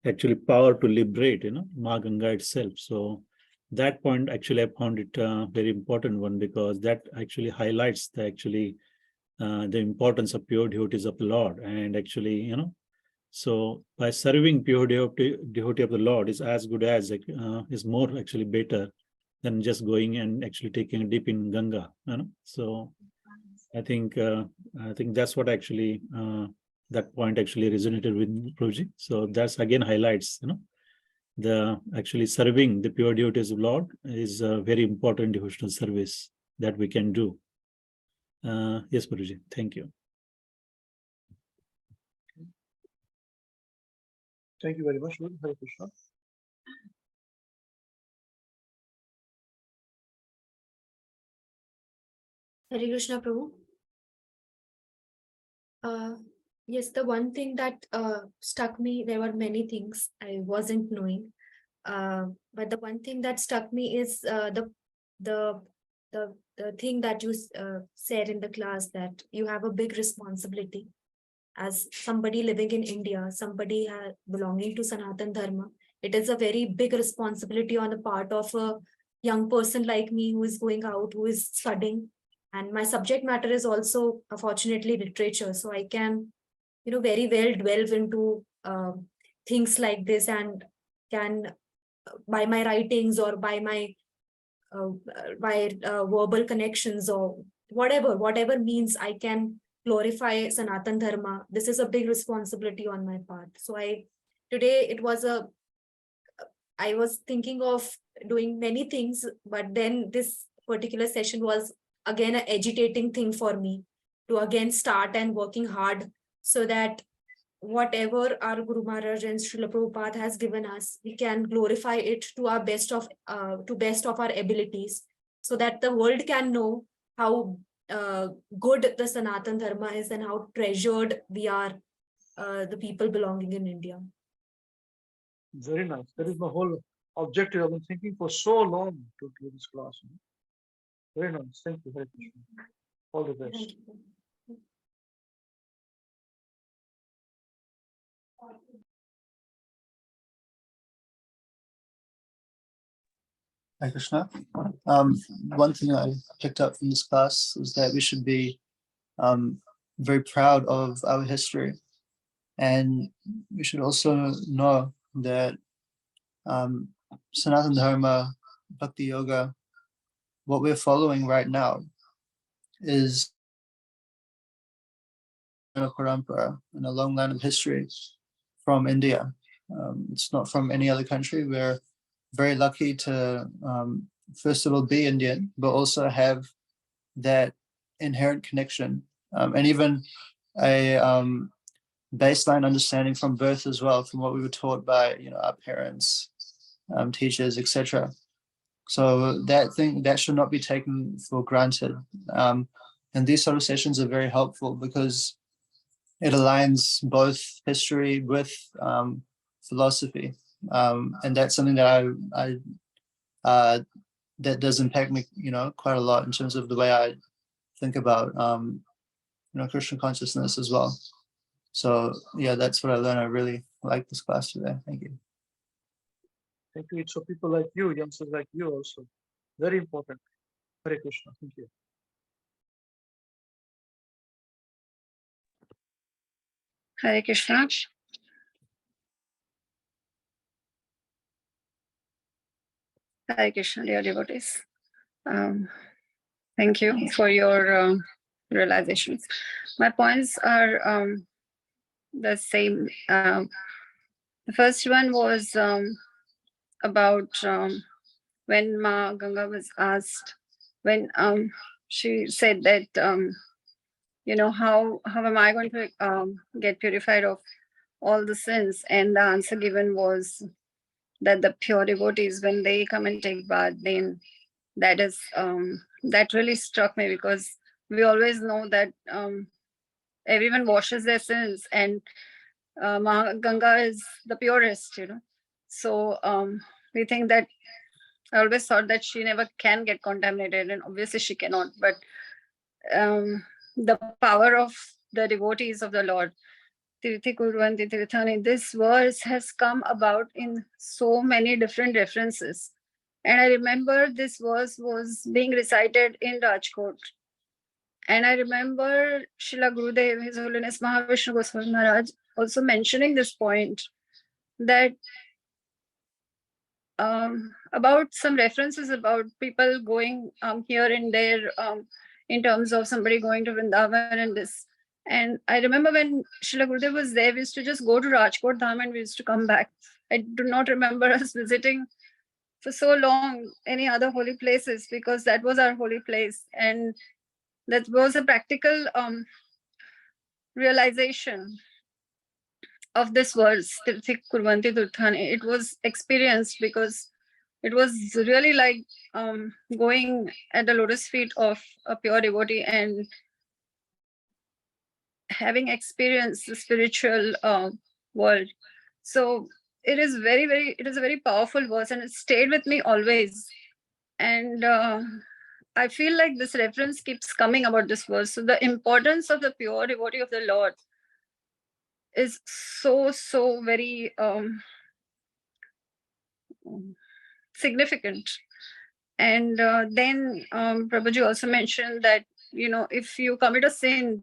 Speaker 4: actually power to liberate, Ma Ganga itself. So that point actually I found it very important one because that actually highlights the importance of pure devotees of the Lord. And actually, so by serving pure devotee of the Lord is as good as is more actually better than just going and actually taking a dip in Ganga. So I think that's what actually that point actually resonated with Prabhuji. So that's again highlights, the actually serving the pure devotees of Lord is a very important devotional service that we can do. Yes, Prabhuji, thank you.
Speaker 1: Thank you very much, Hare Krishna.
Speaker 2: Hare Krishna, Prabhu. Yes, the one thing that struck me, there were many things I wasn't knowing. But the one thing that struck me is the thing that you said in the class, that you have a big responsibility as somebody living in India, somebody belonging to Sanatan Dharma. It is a very big responsibility on the part of a young person like me who is going out, who is studying. And my subject matter is also, fortunately, literature. So I can, very well delve into things like this and can, by my writings or by my verbal connections or whatever means, I can glorify Sanatan Dharma. This is a big responsibility on my part. So today I was thinking of doing many things, but then this particular session was again an agitating thing for me to again start and working hard so that whatever our Guru Maharaj and Srila Prabhupada has given us, we can glorify it to our best of our abilities, so that the world can know how good the Sanatan Dharma is and how treasured we are, the people belonging in India.
Speaker 1: Very nice. That is my whole objective. I've been thinking for so long to do this class. Very nice. Thank you. Hare Krishna. All the best.
Speaker 2: Thank you.
Speaker 6: Hare Krishna. One thing I picked up from this class is that we should be very proud of our history, and we should also know that Sanatana Dharma, Bhakti Yoga, what we're following right now is a parampara and a long line of history from India. It's not from any other country. We're very lucky to, first of all, be Indian, but also have that inherent connection and even a baseline understanding from birth as well, from what we were taught by our parents, teachers, etc. So that should not be taken for granted. And these sort of sessions are very helpful because it aligns both history with philosophy, and that's something that I that does impact me, quite a lot in terms of the way I think about Krishna consciousness as well. So yeah, that's what I learned. I really like this class today. Thank you.
Speaker 1: Thank you. It's for people like you, youngsters like you also. Very important. Hare Krishna. Thank you.
Speaker 7: Hare Krishna. Hare Krishna, dear devotees. Thank you for your realizations. My points are the same. The first one was about when Ma Ganga was asked, when she said that, how am I going to get purified of all the sins? And the answer given was that the pure devotees, when they come and take bath, then that is that really struck me, because we always know that everyone washes their sins, and Ganga is the purest, So we think that, I always thought that she never can get contaminated, and obviously she cannot. But the power of the devotees of the Lord, Tirthi Kurvanti Tirthani, this verse has come about in so many different references. And I remember this verse was being recited in Rajkot. And I remember Srila Gurudev, His Holiness Mahavishnu Goswami Maharaj, also mentioning this point, that about some references about people going here and there, in terms of somebody going to Vrindavan and this. And I remember when Srila Gurudev was there, we used to just go to Rajkot Dham and we used to come back. I do not remember us visiting for so long any other holy places, because that was our holy place. And that was a practical realization of this verse, Tirthi Kurvanti Tirthani. It was experienced because it was really like going at the lotus feet of a pure devotee and having experienced the spiritual world. So it is it is a very powerful verse, and it stayed with me always. And I feel like this reference keeps coming about this verse. So the importance of the pure devotee of the Lord is so very significant. And then Prabhuji also mentioned that, if you commit a sin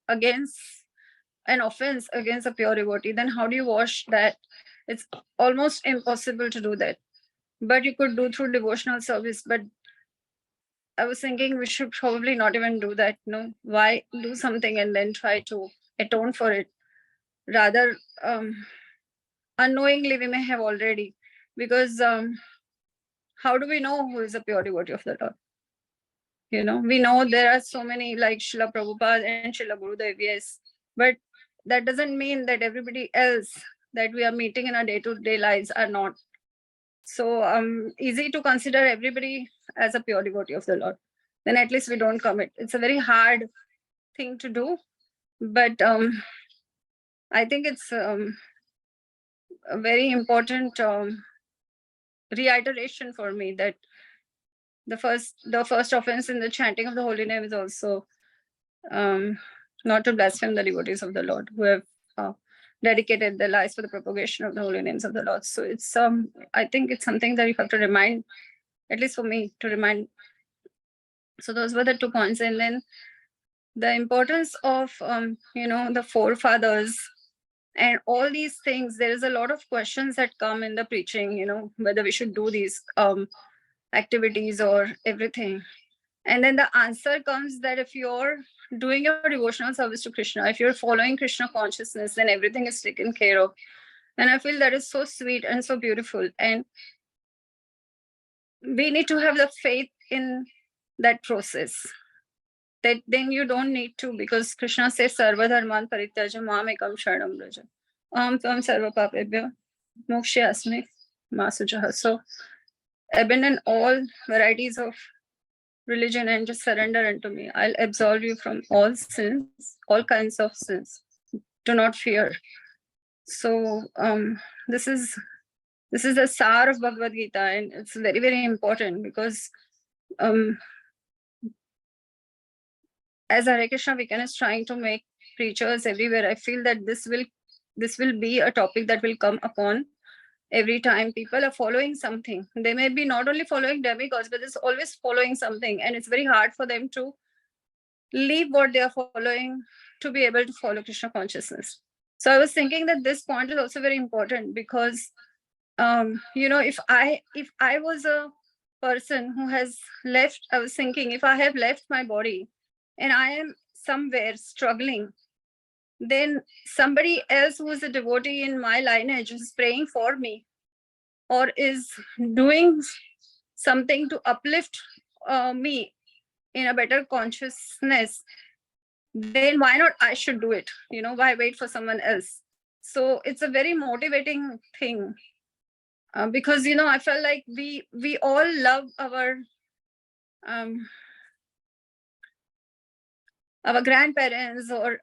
Speaker 7: against an offense against a pure devotee, then how do you wash that? It's almost impossible to do that. But you could do through devotional service. But I was thinking we should probably not even do that. Why do something and then try to atone for it? Rather, unknowingly we may have already, because how do we know who is a pure devotee of the Lord? We know there are so many like Srila Prabhupada and Srila Gurudev, yes, but that doesn't mean that everybody else that we are meeting in our day-to-day lives are not. So easy to consider everybody as a pure devotee of the Lord. then at least we don't commit. It's a very hard thing to do, but I think it's a very important reiteration for me that the first offense in the chanting of the holy name is also not to blaspheme the devotees of the Lord who have dedicated their lives for the propagation of the holy names of the Lord. So it's I think it's something that you have to remind, at least for me, to remind. So those were the 2 points. And then the importance of the forefathers and all these things. There is a lot of questions that come in the preaching, whether we should do these activities or everything. And then the answer comes that if you're doing your devotional service to Krishna, if you're following Krishna consciousness, then everything is taken care of. And I feel that is so sweet and so beautiful. And we need to have the faith in that process. That then you don't need to, because Krishna says, Sarva dharman parityaja mam ekam sharanam vraja. Tvam sarva papebhyo mokshyasmi ma sujaha. So abandon all varieties of religion and just surrender unto me. I'll absolve you from all sins, all kinds of sins. Do not fear. So this is the sar of Bhagavad Gita, and it's very, very important because as Hare Krishna WECAN is trying to make preachers everywhere, I feel that this will be a topic that will come upon every time people are following something. They may be not only following demigods, but it's always following something, and it's very hard for them to leave what they are following to be able to follow Krishna consciousness. So I was thinking that this point is also very important because if I was a person who has left, I was thinking, if I have left my body and I am somewhere struggling, then somebody else who is a devotee in my lineage is praying for me or is doing something to uplift me in a better consciousness, then why not I should do it? Why wait for someone else? So it's a very motivating thing because I felt like we all love our grandparents or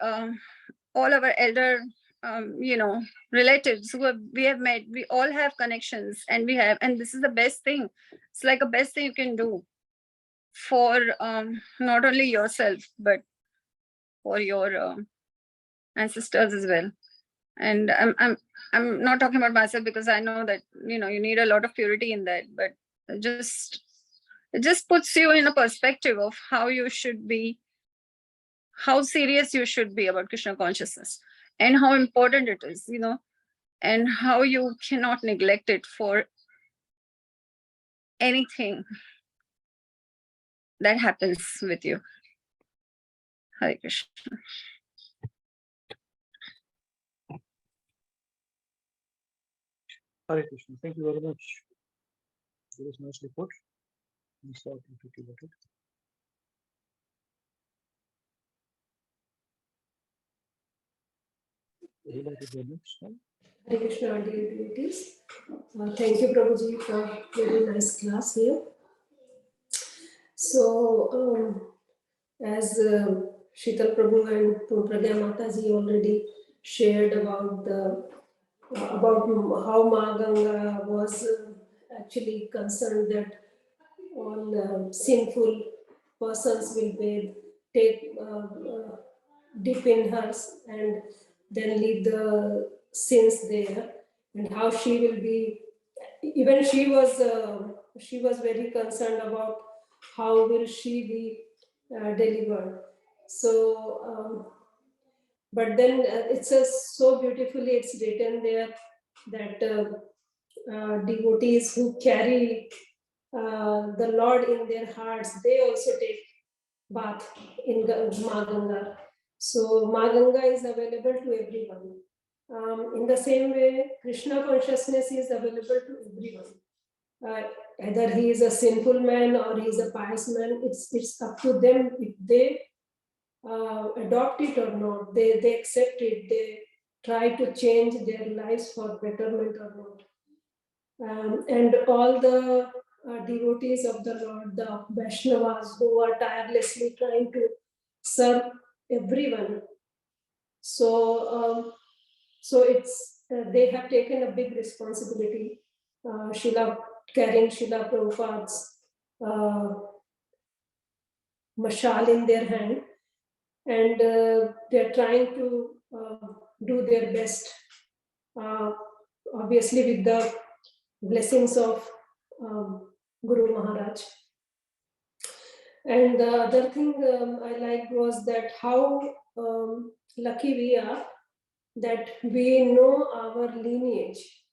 Speaker 7: all our elder relatives who we have met. We all have connections, and this is the best thing. It's like a best thing you can do for not only yourself but for your ancestors as well. And I'm not talking about myself because I know that you need a lot of purity in that, but it just puts you in a perspective of how you should be, how serious you should be about Krishna consciousness and how important it is, and how you cannot neglect it for anything that happens with you. Hare Krishna.
Speaker 1: Hare Krishna. Thank you very much. It was nicely put. We saw it about it. Would you like to go next one?
Speaker 5: Hare Krishna, dear devotees. Thank you, Prabhuji, for very nice class here. So, as Sheetal Prabhu and Pragya Mataji already shared about how Ma Ganga was actually concerned that all sinful persons will take dip in hers and then leave the sins there, and how she will be. Even she was very concerned about how will she be delivered. So, but then it says so beautifully, it's written there that devotees who carry the Lord in their hearts, they also take bath in Ma Ganga. So Ma Ganga is available to everyone. In the same way, Krishna consciousness is available to everyone. Either he is a sinful man or he is a pious man, it's up to them if they adopt it or not. They accept it, they try to change their lives for betterment or not. And all the devotees of the Lord, the Vaishnavas, who are tirelessly trying to serve everyone. So, so it's they have taken a big responsibility. Carrying Srila Prabhupada's mashal in their hand, and they're trying to do their best, obviously with the blessings of Guru Maharaj. And the other thing I liked was that how lucky we are that we know our lineage,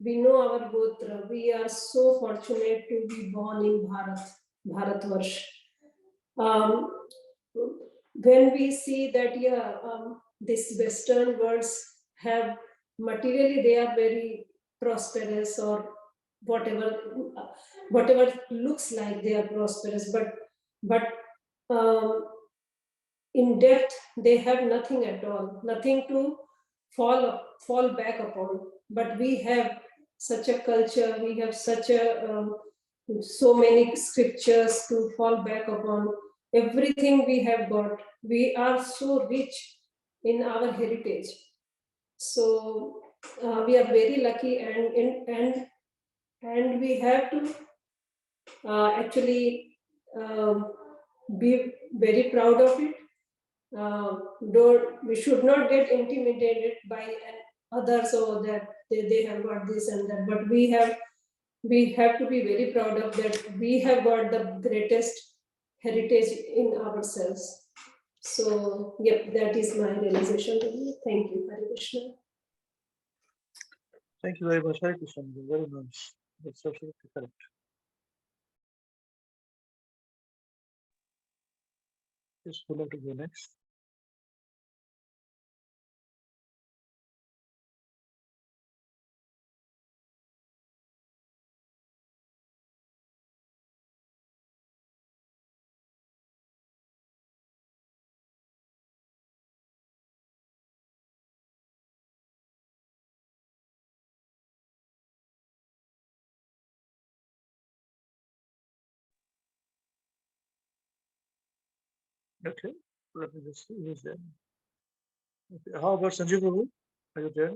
Speaker 5: we know our Gotra. We are so fortunate to be born in Bharatvarsh. When we see that, these Western worlds have materially, they are very prosperous or whatever looks like they are prosperous, but in depth they have nothing at all, nothing to fall back upon. But we have such a culture, we have such a so many scriptures to fall back upon. Everything we have got, we are so rich in our heritage. So we are very lucky, and we have to actually be very proud of it. We should not get intimidated by others, or that they have got this and that, but we have to be very proud of that. We have got the greatest heritage in ourselves. So, yep, that is my realization. Thank you, Hare Krishna.
Speaker 1: Thank you very much, Hare Krishna. Very nice. That's absolutely correct. Yes, we'd like to go next. Okay, let me just see who's there. Okay. How about Sanjeev Babu? Are you there?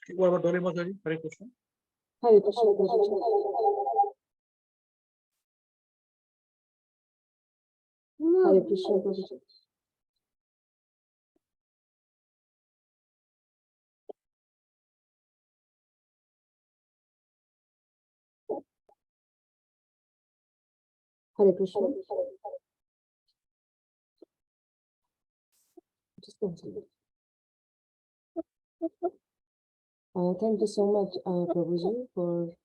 Speaker 1: Okay, what about Dolly Mataji? Hare Krishna.
Speaker 8: Hare Krishna, Hare Krishna. Hare Krishna, Hare Krishna. Hare Krishna. Just continue. Thank you so much, Prabhuji, for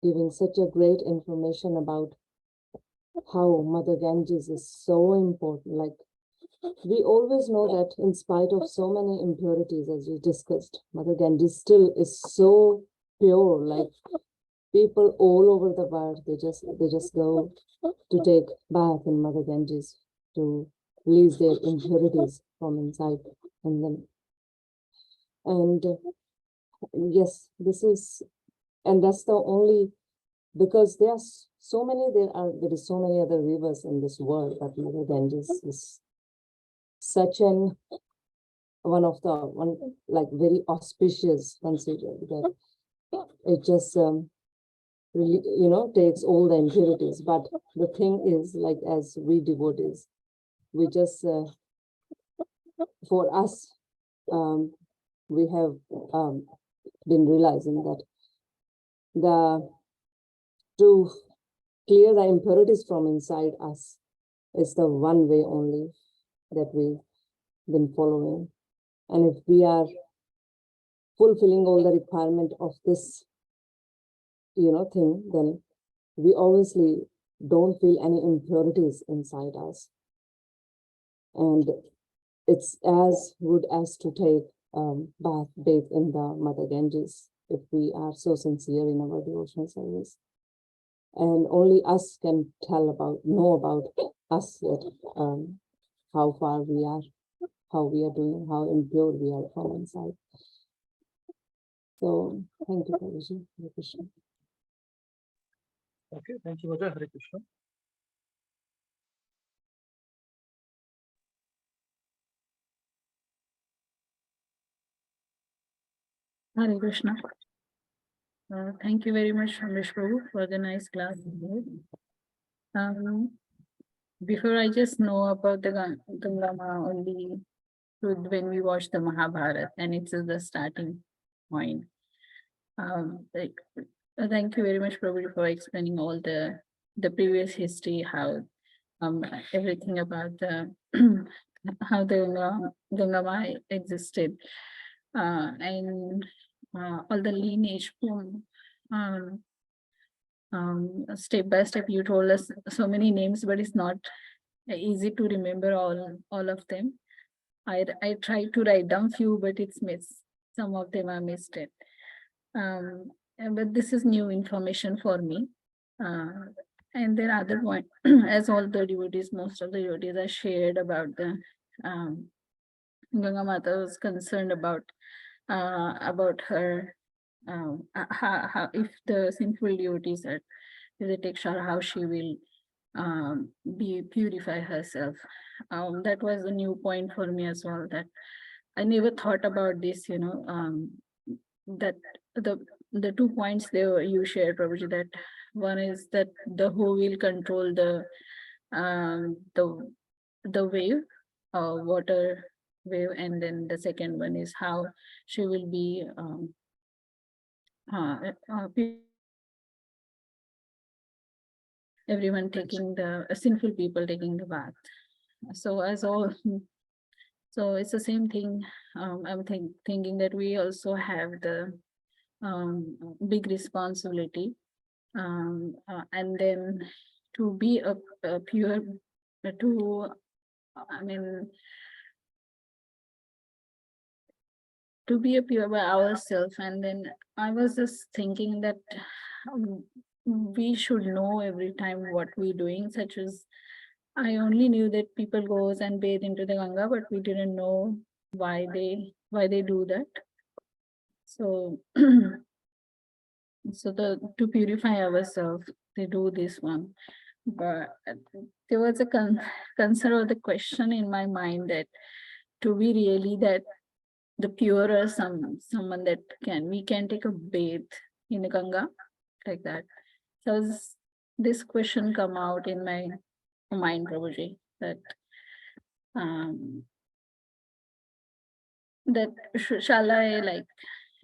Speaker 8: giving such a great information about how Mother Ganges is so important. Like, we always know that in spite of so many impurities, as we discussed, Mother Ganges still is so pure. Like, people all over the world, they just go to take bath in Mother Ganges to release their impurities from inside in them. And yes, this is, and that's the only, because there's so many, there is so many other rivers in this world, but Mother Ganges is such an one like very auspicious considered that it just really, takes all the impurities. But the thing is, like, as we devotees, we just for us we have been realizing that to clear the impurities from inside us is the one way only that we've been following. And if we are fulfilling all the requirement of this, thing, then we obviously don't feel any impurities inside us. And it's as good as to take bathe in the Mother Ganges if we are so sincere in our devotional service. And only us can know about us, that, how far we are, how we are doing, how impure we are from inside. So thank you, Prabhuji. Hare Krishna.
Speaker 1: Okay, thank you, Mother. Hare Krishna.
Speaker 9: Hare Krishna. Thank you very much, Ramesh Prabhu, for the nice class. Before I just know about the Ganga only when we watch the Mahabharata, and it's the starting point. Thank you very much, Prabhu, for explaining all the previous history, how everything about the how the Ganga Ma existed, and all the lineage step by step. You told us so many names, but it's not easy to remember all of them. I tried to write down few, but it's missed. Some of them are missed it. But this is new information for me. And then other point, as all the devotees, most of the devotees are shared about the Ganga Mata was concerned about her, how if the sinful devotees are, if they take shower, how she will purify herself. That was a new point for me as well, that I never thought about this, that the 2 points there you shared, Prabhuji, that one is that the who will control the wave, water wave, and then the second one is how she will be everyone taking the sinful people taking the bath. So as all, so it's the same thing. I'm thinking that we also have the big responsibility, and then to be a pure, to be a pure by ourselves. And then I was just thinking that we should know every time what we're doing, such as I only knew that people goes and bathe into the Ganga, but we didn't know why they do that. So so to purify ourselves, they do this one. But there was a concern or the question in my mind that to be really that the purer someone that we can take a bathe in the Ganga like that. So this question come out in my mind, Prabhuji, that shall I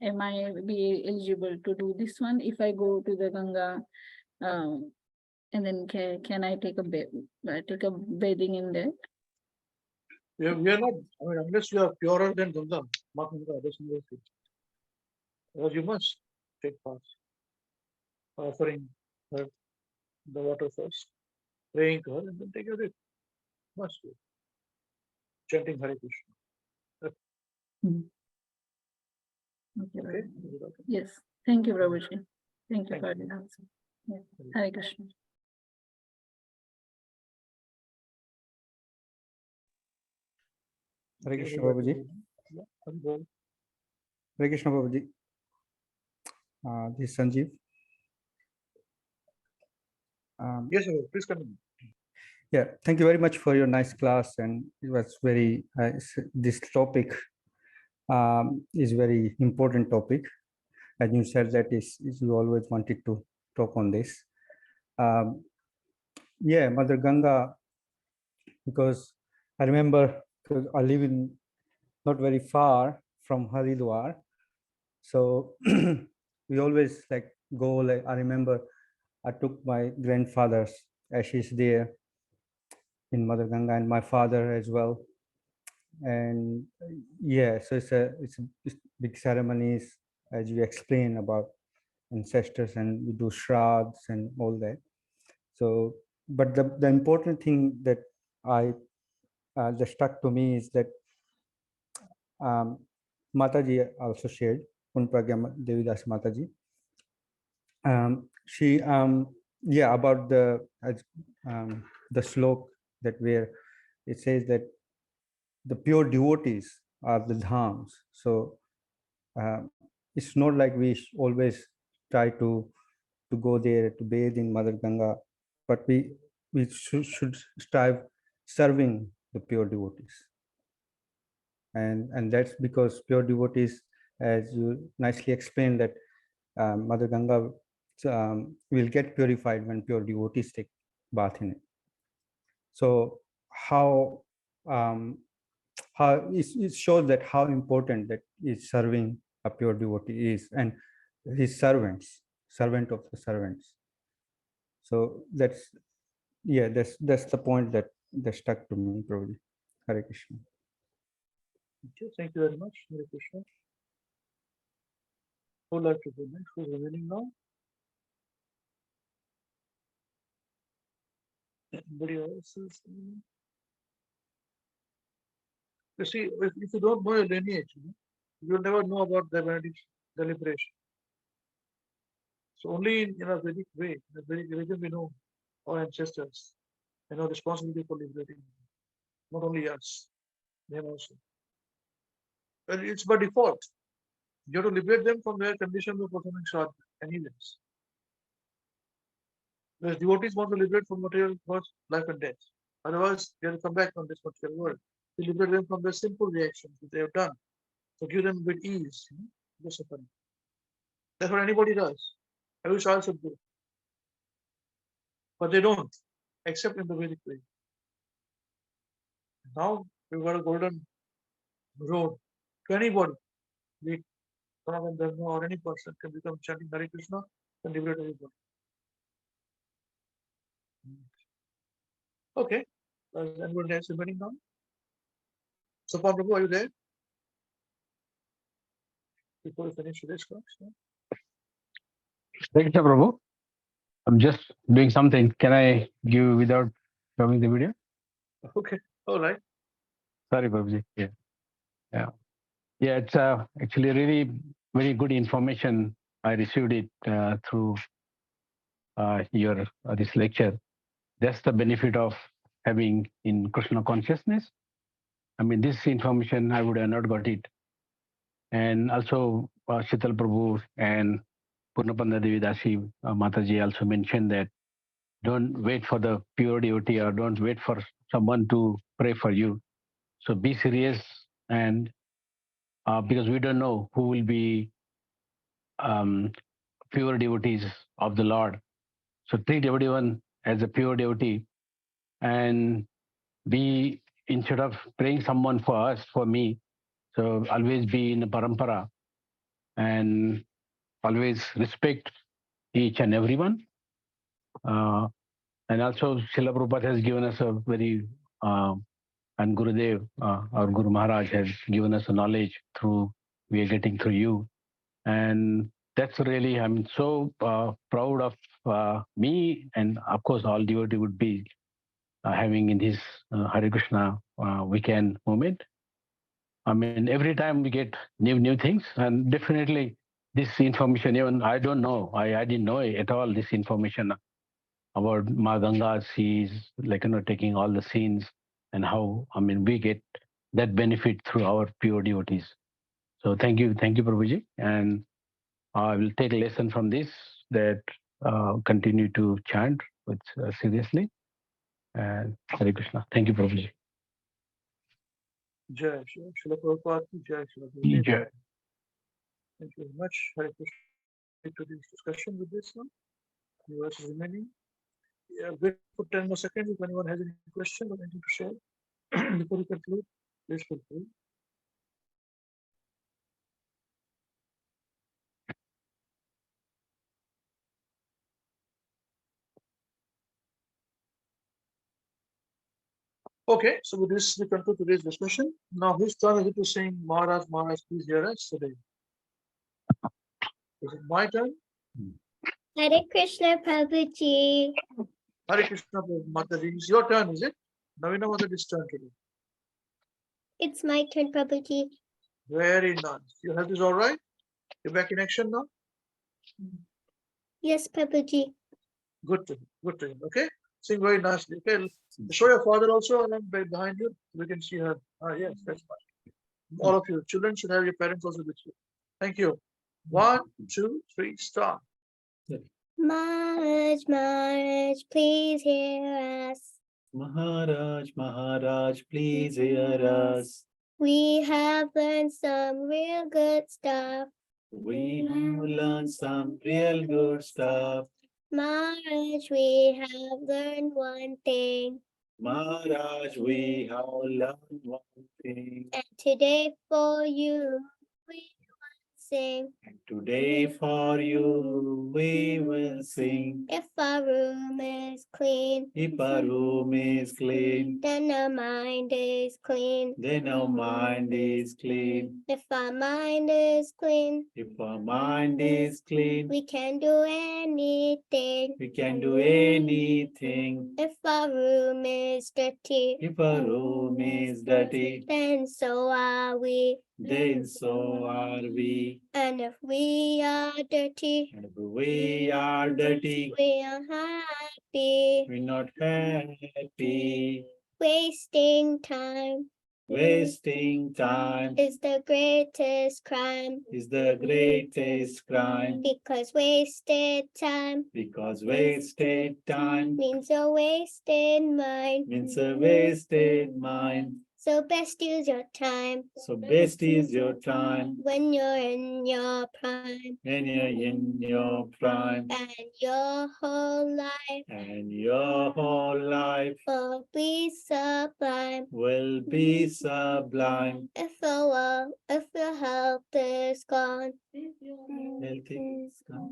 Speaker 9: am I be eligible to do this one if I go to the Ganga, and then can I take a bathing in there?
Speaker 1: We are not, unless you are purer than Ganga, because you must take part, offering her the water first, praying to her, and then take a dip. Must do. Chanting Hare Krishna. Okay.
Speaker 9: Yes. Thank you, Prabhuji. Thank you
Speaker 1: Thank
Speaker 9: for
Speaker 1: you.
Speaker 9: the answer. Yeah. Hare Krishna.
Speaker 10: Hare Krishna, Babaji. Hare Krishna, Babaji. This is Sanjeev.
Speaker 1: Yes, sir. Please continue.
Speaker 10: Yeah, thank you very much for your nice class, and it was very this topic is very important topic, and you said that is you always wanted to talk on this. Yeah, Mother Ganga, because I remember, because I live in not very far from Haridwar, so we always go. I remember I took my grandfather's ashes there in Mother Ganga, and my father as well. And yeah, so it's big ceremonies, as you explain about ancestors, and we do shraddhs and all that. So, but the important thing that I just stuck to me is that Mataji also shared, Punpragya Devidas Mataji. She yeah, about the slok that where it says that the pure devotees are the dhams. So it's not like we always try to go there to bathe in Mother Ganga, but we should strive serving the pure devotees. And that's because pure devotees, as you nicely explained, that Mother Ganga will get purified when pure devotees take bath in it. So how it shows that how important that is serving a pure devotee is, and his servant of the servants. So that's the point that stuck to me, probably. Hare Krishna.
Speaker 1: Okay, thank you very much, Hare Krishna. Who would like to go next? Who's remaining now? Anybody else is? You see, if you don't know your lineage, you'll never know about the deliberation. So only in a Vedic way, in a Vedic religion, we know our ancestors and our responsibility for liberating them. Not only us, them also. But it's by default. You have to liberate them from their condition of performing sadhana anyways. Whereas devotees want to liberate from material birth, life and death. Otherwise, they will come back on this material world. To liberate them from their simple reactions that they have done. So give them with ease, the suffering. That's what anybody does. Every child should do. But they don't, except in the Vedic way. Now we've got a golden road to anybody, be it Sanatana Dharma or any person can become chanting Hare Krishna and liberate everybody. Okay, anyone else remaining now? So, Prabhu, are you there? Before we finish today's class?
Speaker 11: Thank you, Prabhu. I'm just doing something. Can I give without showing the video?
Speaker 1: Okay, all right.
Speaker 11: Sorry, Prabhuji. Yeah. It's actually really very good information. I received it through your this lecture. That's the benefit of having in Krishna consciousness. I mean, this information I would have not got it. And also, Shital Prabhu and Purnapanda Devi Dasi Mataji also mentioned that don't wait for the pure devotee or don't wait for someone to pray for you. So be serious, and because we don't know who will be pure devotees of the Lord. So treat everyone as a pure devotee, and be, instead of praying someone for us, for me, so always be in a parampara and always respect each and everyone. And also, Srila Prabhupada has given us a very, and Gurudev, our Guru Maharaj has given us a knowledge through, we are getting through you. And that's really, I'm so proud of me, and of course, all devotee would be having in his Hare Krishna WECAN moment. I mean, every time we get new things, and definitely this information, even I don't know, I didn't know at all this information about Ma Ganga. She's like, taking all the scenes, and how, I mean, we get that benefit through our pure devotees. So thank you, Prabhuji. And I will take a lesson from this, that continue to chant with seriously. And Hare Krishna. Thank you, Prabhuji.
Speaker 1: Jai Shri Srila Prabhupada ki Jai Srila Gurudev.
Speaker 11: Jai.
Speaker 1: Thank you very much. Hare Krishna. To this discussion with this one. You are remaining. Yeah, wait for 10 more seconds. If anyone has any question or anything to share before we conclude, please feel free. Okay, so with this, we conclude today's discussion. Now, whose turn is it to sing Maharaj, please hear us today? Is it my turn?
Speaker 12: Hare Krishna Prabhuji.
Speaker 1: Hare Krishna, Mataji. It's your turn, is it? Navina Mataji's turn today.
Speaker 12: It's my turn, Prabhuji.
Speaker 1: Very nice. Your health is all right? You're back in action now?
Speaker 12: Yes, Prabhuji.
Speaker 1: Good to hear. Good to hear. Okay? Sing very nicely. Okay. Show your father also along behind you. We can see her. Ah, yes, that's fine. All of you, children should have your parents also with you. Thank you. 1, 2, 3, start.
Speaker 12: Maharaj, Maharaj, please hear us.
Speaker 4: Maharaj, Maharaj, please hear us.
Speaker 12: We have learned some real good stuff.
Speaker 4: We have learned some real good stuff.
Speaker 12: Maharaj, we have learned one thing.
Speaker 4: Maharaj, we have learned one thing.
Speaker 12: And today for you, we will sing.
Speaker 4: And today for you we will sing.
Speaker 12: If our room is clean,
Speaker 4: If our room is clean,
Speaker 12: then our mind is clean.
Speaker 4: then our mind is clean.
Speaker 12: If our mind is clean,
Speaker 4: If our mind is clean,
Speaker 12: we can do anything.
Speaker 4: we can do anything.
Speaker 12: If our room is dirty,
Speaker 4: If our room is dirty,
Speaker 12: then so are we.
Speaker 4: then so are we.
Speaker 12: And if we are dirty,
Speaker 4: And if we are dirty,
Speaker 12: we are happy.
Speaker 4: we're not happy.
Speaker 12: Wasting time
Speaker 4: Wasting time
Speaker 12: is the greatest crime,
Speaker 4: is the greatest crime,
Speaker 12: because wasted time
Speaker 4: because wasted time
Speaker 12: means a wasted mind.
Speaker 4: means a wasted mind.
Speaker 12: So best use your time
Speaker 4: So best is your time
Speaker 12: when you're in your prime,
Speaker 4: when you're in your prime,
Speaker 12: and your whole life
Speaker 4: and your whole life
Speaker 12: will be sublime.
Speaker 4: will be sublime.
Speaker 12: If your health is gone,
Speaker 4: Health is gone.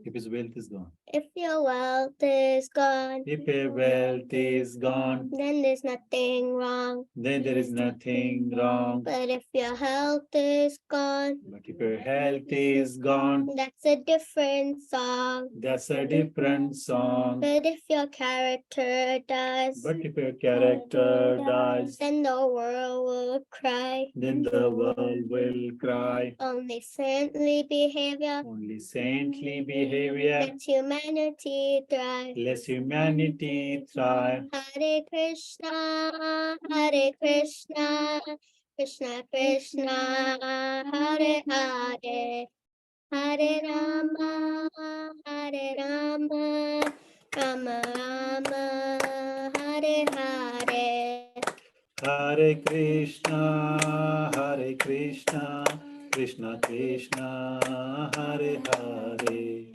Speaker 4: If his wealth is gone.
Speaker 12: if your wealth is gone,
Speaker 4: If your wealth is gone,
Speaker 12: then there's nothing wrong.
Speaker 4: then there is nothing wrong.
Speaker 12: But if your health is gone,
Speaker 4: But if your health is gone,
Speaker 12: that's a different song.
Speaker 4: that's a different song.
Speaker 12: But if your character dies,
Speaker 4: But if your character dies,
Speaker 12: then the world will cry.
Speaker 4: then the world will cry.
Speaker 12: Only saintly behavior
Speaker 4: Only saintly behavior
Speaker 12: lets humanity thrive.
Speaker 4: lets humanity thrive.
Speaker 12: Hare Krishna, Hare Krishna, Krishna Krishna, Hare Hare, Hare Rama, Hare Rama, Rama Rama, Hare Hare.
Speaker 4: Hare Krishna, Hare Krishna, Krishna Krishna, Hare Hare.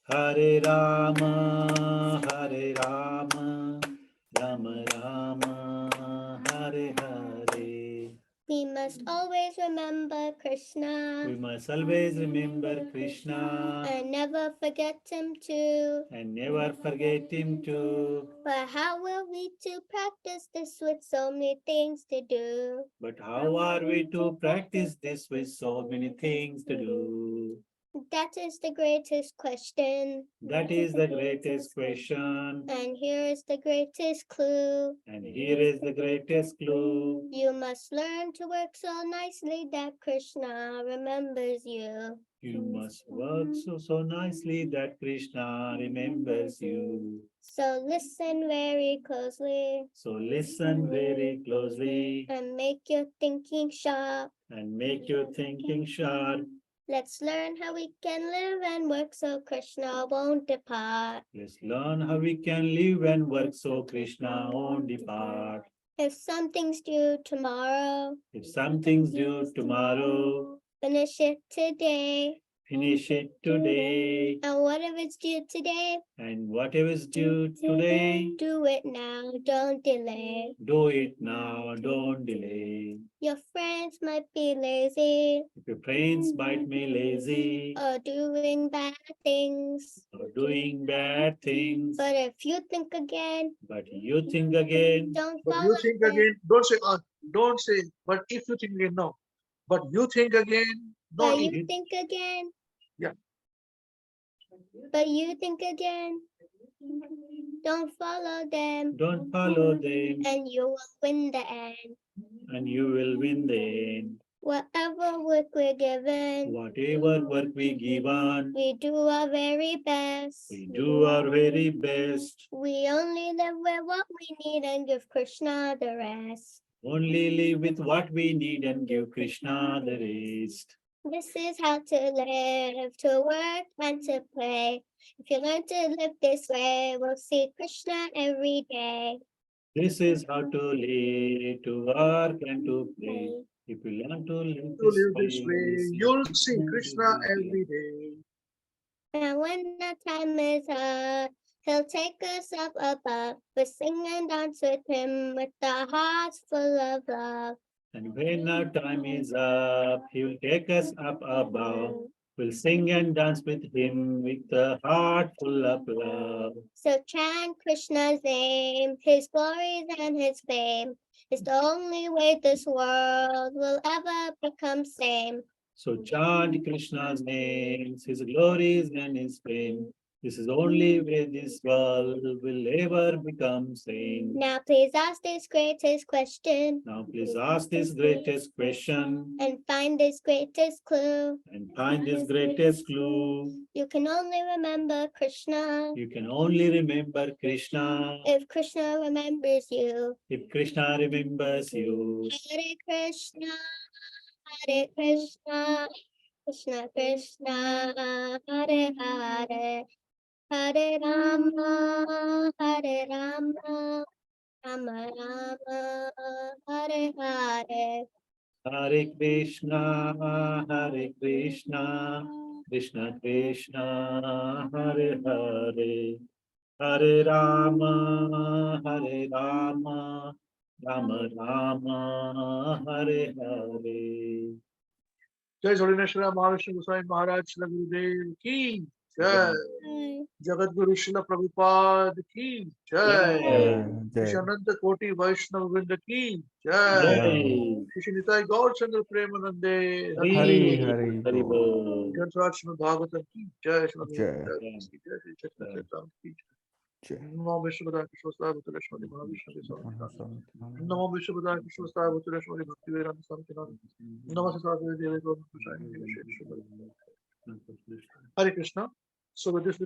Speaker 4: Hare Rama, Hare Rama, Rama Rama, Hare Hare.
Speaker 12: We must always remember Krishna
Speaker 4: We must always remember Krishna
Speaker 12: and never forget him too.
Speaker 4: and never forget him too.
Speaker 12: But how will we to practice this with so many things to do?
Speaker 4: But how are we to practice this with so many things to do?
Speaker 12: That is the greatest question.
Speaker 4: That is the greatest question.
Speaker 12: And here is the greatest clue.
Speaker 4: And here is the greatest clue.
Speaker 12: You must learn to work so nicely that Krishna remembers you.
Speaker 4: You must work so nicely that Krishna remembers you.
Speaker 12: So listen very closely
Speaker 4: So listen very closely
Speaker 12: and make your thinking sharp.
Speaker 4: and make your thinking sharp.
Speaker 12: Let's learn how we can live and work so Krishna won't depart.
Speaker 4: Let's learn how we can live and work so Krishna won't depart.
Speaker 12: If something's due tomorrow,
Speaker 4: If something's due tomorrow,
Speaker 12: finish it today.
Speaker 4: finish it today.
Speaker 12: And whatever is due today,
Speaker 4: And whatever is due today,
Speaker 12: do it now, don't delay.
Speaker 4: do it now, don't delay.
Speaker 12: Your friends might be lazy
Speaker 4: If your friends might be lazy
Speaker 12: or doing bad things.
Speaker 4: or doing bad things,
Speaker 12: But if you think again,
Speaker 4: but you think again,
Speaker 12: don't
Speaker 1: But
Speaker 12: follow
Speaker 1: you think
Speaker 12: them.
Speaker 1: again, don't say, but if you think again, no. But you think again, not
Speaker 12: But you
Speaker 1: if.
Speaker 12: think again.
Speaker 1: Yeah.
Speaker 12: But you think again. Don't follow them,
Speaker 4: Don't follow them,
Speaker 12: and you will win the end.
Speaker 4: and you will win the end.
Speaker 12: Whatever work we're given,
Speaker 4: Whatever work we given,
Speaker 12: we do our very best.
Speaker 4: we do our very best.
Speaker 12: We only live with what we need and give Krishna the rest.
Speaker 4: Only live with what we need and give Krishna the rest.
Speaker 12: This is how to live, to work and to play. If you learn to live this way, we'll see Krishna every day.
Speaker 4: This is how to live, to work and to play. If you learn to live
Speaker 1: To live this way, you'll see Krishna every day.
Speaker 12: And when the time is up, he'll take us up above. We'll sing and dance with him with the hearts full of love.
Speaker 4: And when our time is up, he will take us up above. We'll sing and dance with him with a heart full of love.
Speaker 12: So chant Krishna's name, his glories and his fame. It's the only way this world will ever become same.
Speaker 4: So chant Krishna's names, his glories and his fame. This is the only way this world will ever become sane.
Speaker 12: Now please ask this greatest question.
Speaker 4: Now please ask this greatest question
Speaker 12: And find this greatest clue.
Speaker 4: and find this greatest clue.
Speaker 12: You can only remember Krishna
Speaker 4: You can only remember Krishna
Speaker 12: if Krishna remembers you.
Speaker 4: if Krishna remembers you.
Speaker 12: Hare Krishna, Hare Krishna, Krishna Krishna, Hare Hare, Hare Rama, Hare Rama, Rama Rama, Hare Hare.
Speaker 4: Hare Krishna, Krishna Krishna, Hare Hare, Hare Rama, Rama Rama, Hare Hare.
Speaker 1: Jai Zolineshwara Mahavishnu Goswami Maharaj Shila Gurudev ki Jai. Jagat Guru Shila Prabhupada ki Jai. Krishananda Koti Vaishnava Vrinda ki Jai. Shri Nitai Gaur Chandra Premanande
Speaker 4: Hari Hari Bol.
Speaker 1: Grantaraj Srimad Bhagavatam ki Jai.
Speaker 10: Jai.
Speaker 1: Shri Chaitanya Charitamrita ki Jai. Namo Vishwabhadaya Krishna Bhutale Mahavishnu Goswami. Namo Vishwabhadaya Krishna Bhutale Bhakti Vedanta Swami. Namaste Saraswati Devi Gopal Krishna. Hare Krishna. So with this